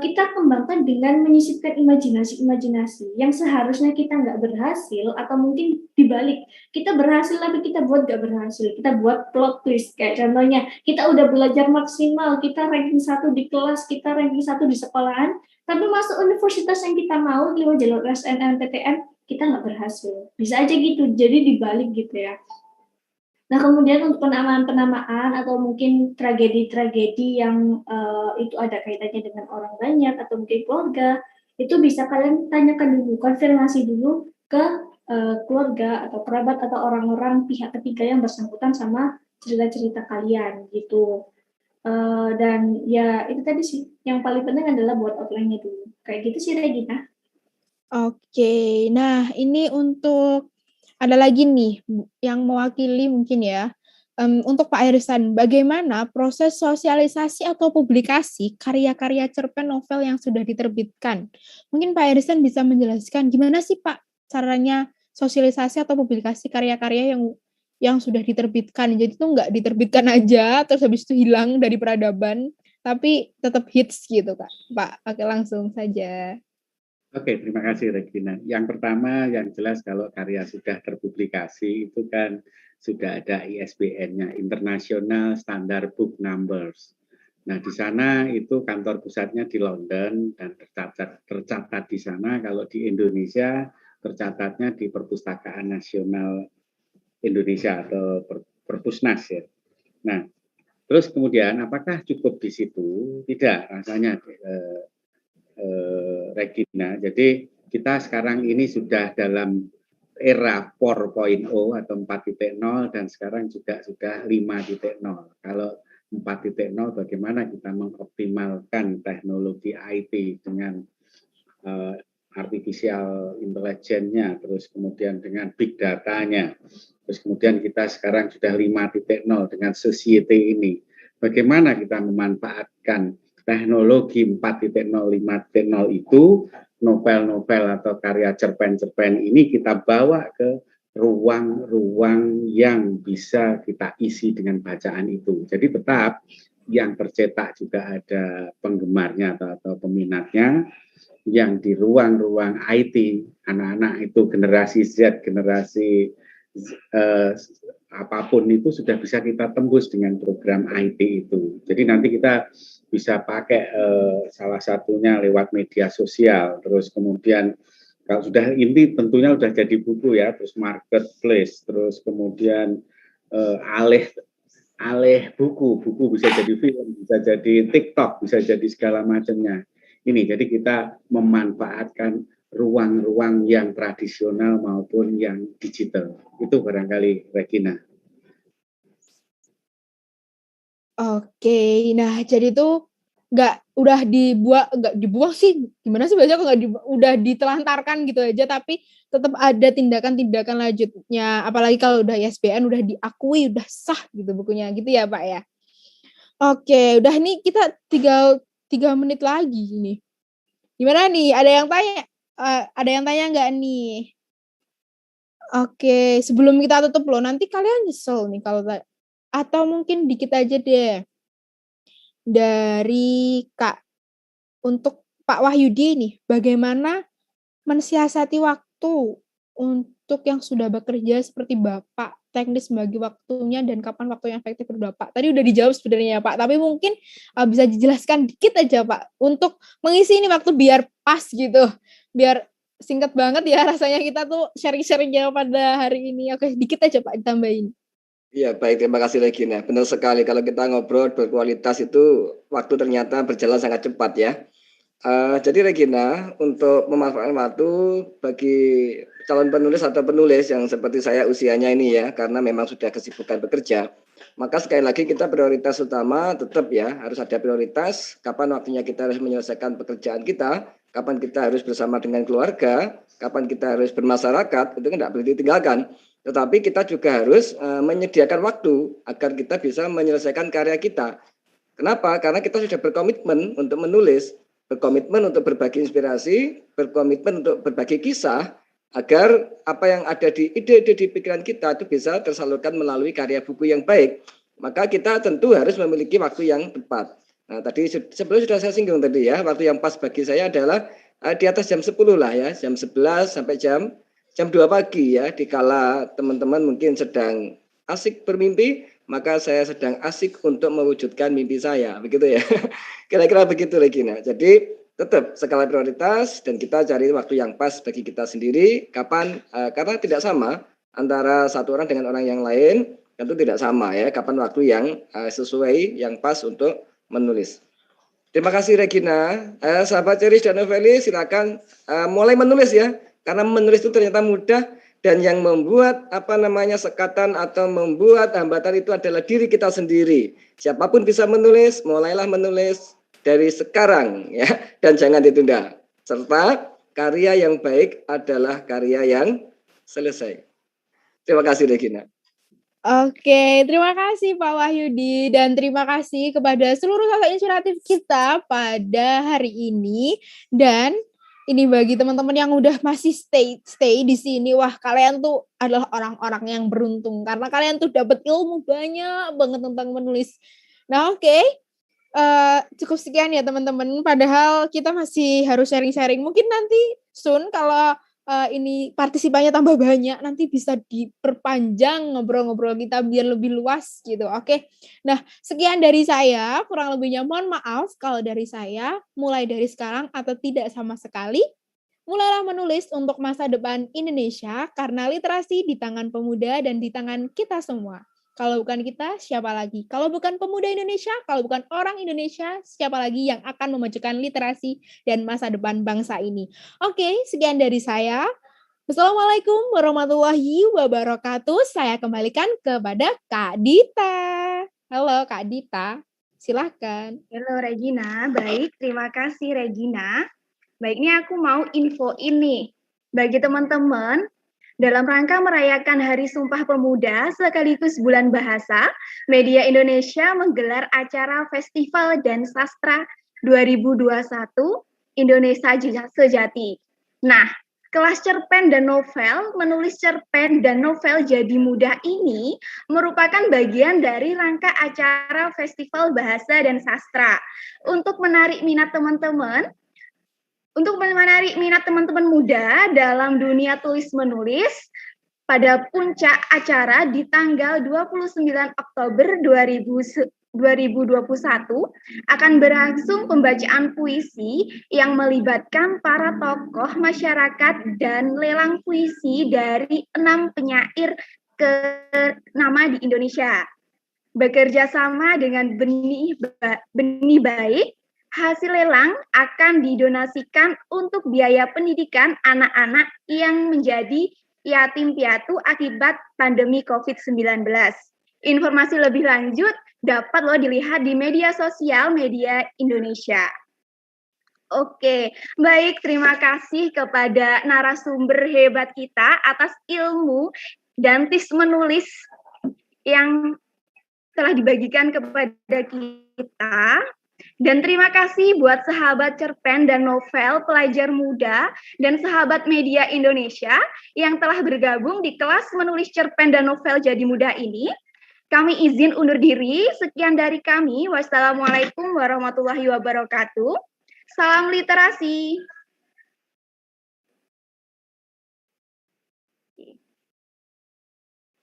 [SPEAKER 2] kita kembangkan dengan menyisipkan imajinasi yang seharusnya kita nggak berhasil, atau mungkin dibalik, kita berhasil tapi kita buat nggak berhasil, kita buat plot twist. Kayak contohnya, kita udah belajar maksimal, kita ranking 1 di kelas, kita ranking 1 di sekolahan, tapi masuk universitas yang kita mau lewat jalur SNMPTN, kita nggak berhasil. Bisa aja gitu, jadi dibalik gitu ya. Nah, kemudian untuk penamaan atau mungkin tragedi-tragedi yang itu ada kaitannya dengan orang banyak atau mungkin keluarga, itu bisa kalian tanyakan dulu, konfirmasi dulu ke keluarga atau kerabat atau orang-orang pihak ketiga yang bersangkutan sama cerita-cerita kalian gitu. Dan ya itu tadi sih, yang paling penting adalah buat outline-nya dulu. Kayak gitu sih Regina.
[SPEAKER 5] Oke, nah ini untuk ada lagi nih yang mewakili mungkin ya. Untuk Pak Herisan, bagaimana proses sosialisasi atau publikasi karya-karya cerpen novel yang sudah diterbitkan? Mungkin Pak Herisan bisa menjelaskan gimana sih Pak caranya sosialisasi atau publikasi karya-karya yang sudah diterbitkan. Jadi itu nggak diterbitkan aja, terus habis itu hilang dari peradaban, tapi tetap hits gitu Kak. Pak, oke langsung saja.
[SPEAKER 3] Oke, terima kasih Regina. Yang pertama yang jelas kalau karya sudah terpublikasi itu kan sudah ada ISBN-nya, International Standard Book Numbers. Nah, di sana itu kantor pusatnya di London dan tercatat di sana. Kalau di Indonesia tercatatnya di Perpustakaan Nasional Indonesia atau Perpusnas ya. Nah, terus kemudian apakah cukup di situ? Tidak, rasanya Regina. Jadi kita sekarang ini sudah dalam era 4.0 atau 4.0 dan sekarang juga sudah 5.0. Kalau 4.0 bagaimana kita mengoptimalkan teknologi IT dengan artificial intelligence-nya, terus kemudian dengan big data-nya, terus kemudian kita sekarang sudah 5.0 dengan society ini. Bagaimana kita memanfaatkan teknologi 4.0, 5.0 itu, novel-novel atau karya cerpen-cerpen ini kita bawa ke ruang-ruang yang bisa kita isi dengan bacaan itu. Jadi tetap yang tercetak juga ada penggemarnya atau peminatnya, yang di ruang-ruang IT, anak-anak itu generasi Z, generasi apapun itu sudah bisa kita tembus dengan program IT itu. Jadi nanti kita bisa pakai salah satunya lewat media sosial, terus kemudian kalau sudah ini tentunya sudah jadi buku ya, terus marketplace, terus kemudian alih buku bisa jadi film, bisa jadi TikTok, bisa jadi segala macamnya. Ini jadi kita memanfaatkan ruang-ruang yang tradisional maupun yang digital. Itu barangkali Regina.
[SPEAKER 5] Oke, nah jadi tuh nggak dibuang sih, gimana sih biasanya kok udah ditelantarkan gitu aja, tapi tetap ada tindakan-tindakan lanjutnya, apalagi kalau udah ISBN, udah diakui, udah sah gitu bukunya, gitu ya Pak ya? Oke, udah nih kita tinggal 3 menit lagi nih. Gimana nih, ada yang tanya nggak nih? Oke, sebelum kita tutup loh, nanti kalian nyesel nih kalau atau mungkin dikit aja deh. Dari Kak, untuk Pak Wahyudi nih, bagaimana mensiasati waktu untuk yang sudah bekerja seperti Bapak, teknis membagi waktunya dan kapan waktu yang efektif untuk Bapak? Tadi udah dijawab sebenarnya Pak, tapi mungkin bisa dijelaskan dikit aja Pak, untuk mengisi ini waktu biar pas gitu, biar singkat banget ya rasanya kita tuh sharing-sharingnya pada hari ini. Oke, dikit aja Pak ditambahin.
[SPEAKER 4] Iya, baik. Terima kasih Regina. Benar sekali. Kalau kita ngobrol berkualitas itu waktu ternyata berjalan sangat cepat ya. Jadi Regina, untuk memanfaatkan waktu bagi calon penulis atau penulis yang seperti saya usianya ini ya, karena memang sudah kesibukan bekerja, maka sekali lagi kita prioritas utama tetap ya, harus ada prioritas kapan waktunya kita harus menyelesaikan pekerjaan kita, kapan kita harus bersama dengan keluarga, kapan kita harus bermasyarakat, itu kan tidak boleh ditinggalkan. Tetapi kita juga harus menyediakan waktu agar kita bisa menyelesaikan karya kita. Kenapa? Karena kita sudah berkomitmen untuk menulis, berkomitmen untuk berbagi inspirasi, berkomitmen untuk berbagi kisah, agar apa yang ada di ide-ide di pikiran kita itu bisa tersalurkan melalui karya buku yang baik. Maka kita tentu harus memiliki waktu yang tepat. Nah, tadi sebelum sudah saya singgung tadi ya, waktu yang pas bagi saya adalah di atas jam 10 lah ya, jam 11 sampai jam 2 pagi ya, dikala teman-teman mungkin sedang asik bermimpi, maka saya sedang asik untuk mewujudkan mimpi saya, begitu ya. Kira-kira begitu Regina. Jadi tetap skala prioritas dan kita cari waktu yang pas bagi kita sendiri, kapan, karena tidak sama antara satu orang dengan orang yang lain, tentu tidak sama ya, kapan waktu yang sesuai, yang pas untuk menulis. Terima kasih Regina. Sahabat Ceris dan Noveli, silakan mulai menulis ya. Karena menulis itu ternyata mudah dan yang membuat sekatan atau membuat hambatan itu adalah diri kita sendiri. Siapapun bisa menulis, mulailah menulis dari sekarang ya dan jangan ditunda. Serta karya yang baik adalah karya yang selesai. Terima kasih Regina.
[SPEAKER 5] Oke, terima kasih Pak Wahyudi dan terima kasih kepada seluruh sosok inspiratif kita pada hari ini. Dan ini bagi teman-teman yang udah masih stay di sini, wah kalian tuh adalah orang-orang yang beruntung karena kalian tuh dapat ilmu banyak banget tentang menulis. Nah, oke. Cukup sekian ya teman-teman. Padahal kita masih harus sharing-sharing. Mungkin nanti soon kalau ini partisipannya tambah banyak, nanti bisa diperpanjang ngobrol-ngobrol kita biar lebih luas gitu. Oke. Nah, sekian dari saya. Kurang lebihnya mohon maaf kalau dari saya. Mulai dari sekarang atau tidak sama sekali, mulailah menulis untuk masa depan Indonesia karena literasi di tangan pemuda dan di tangan kita semua. Kalau bukan kita, siapa lagi? Kalau bukan pemuda Indonesia, kalau bukan orang Indonesia, siapa lagi yang akan memajukan literasi dan masa depan bangsa ini? Oke, sekian dari saya. Wassalamualaikum warahmatullahi wabarakatuh. Saya kembalikan kepada Kak Dita. Halo Kak Dita, silahkan.
[SPEAKER 1] Halo Regina, baik, terima kasih Regina. Baik, ini aku mau info ini. Bagi teman-teman, dalam rangka merayakan Hari Sumpah Pemuda sekaligus Bulan Bahasa, Media Indonesia menggelar acara Festival dan Sastra 2021 Indonesia Sejati. Nah, kelas cerpen dan novel, menulis cerpen dan novel jadi mudah ini merupakan bagian dari rangka acara Festival Bahasa dan Sastra. Untuk menarik minat teman-teman muda dalam dunia tulis-menulis, pada puncak acara di tanggal 29 Oktober 2021 akan berlangsung pembacaan puisi yang melibatkan para tokoh masyarakat dan lelang puisi dari 6 penyair ternama di Indonesia. Bekerja sama dengan Benih Baik, hasil lelang akan didonasikan untuk biaya pendidikan anak-anak yang menjadi yatim piatu akibat pandemi COVID-19. Informasi lebih lanjut dapat dilihat di media sosial Media Indonesia. Oke, baik, terima kasih kepada narasumber hebat kita atas ilmu dan tips menulis yang telah dibagikan kepada kita. Dan terima kasih buat sahabat cerpen dan novel pelajar muda dan sahabat Media Indonesia yang telah bergabung di kelas menulis cerpen dan novel jadi muda ini. Kami izin undur diri. Sekian dari kami. Wassalamualaikum warahmatullahi wabarakatuh. Salam literasi.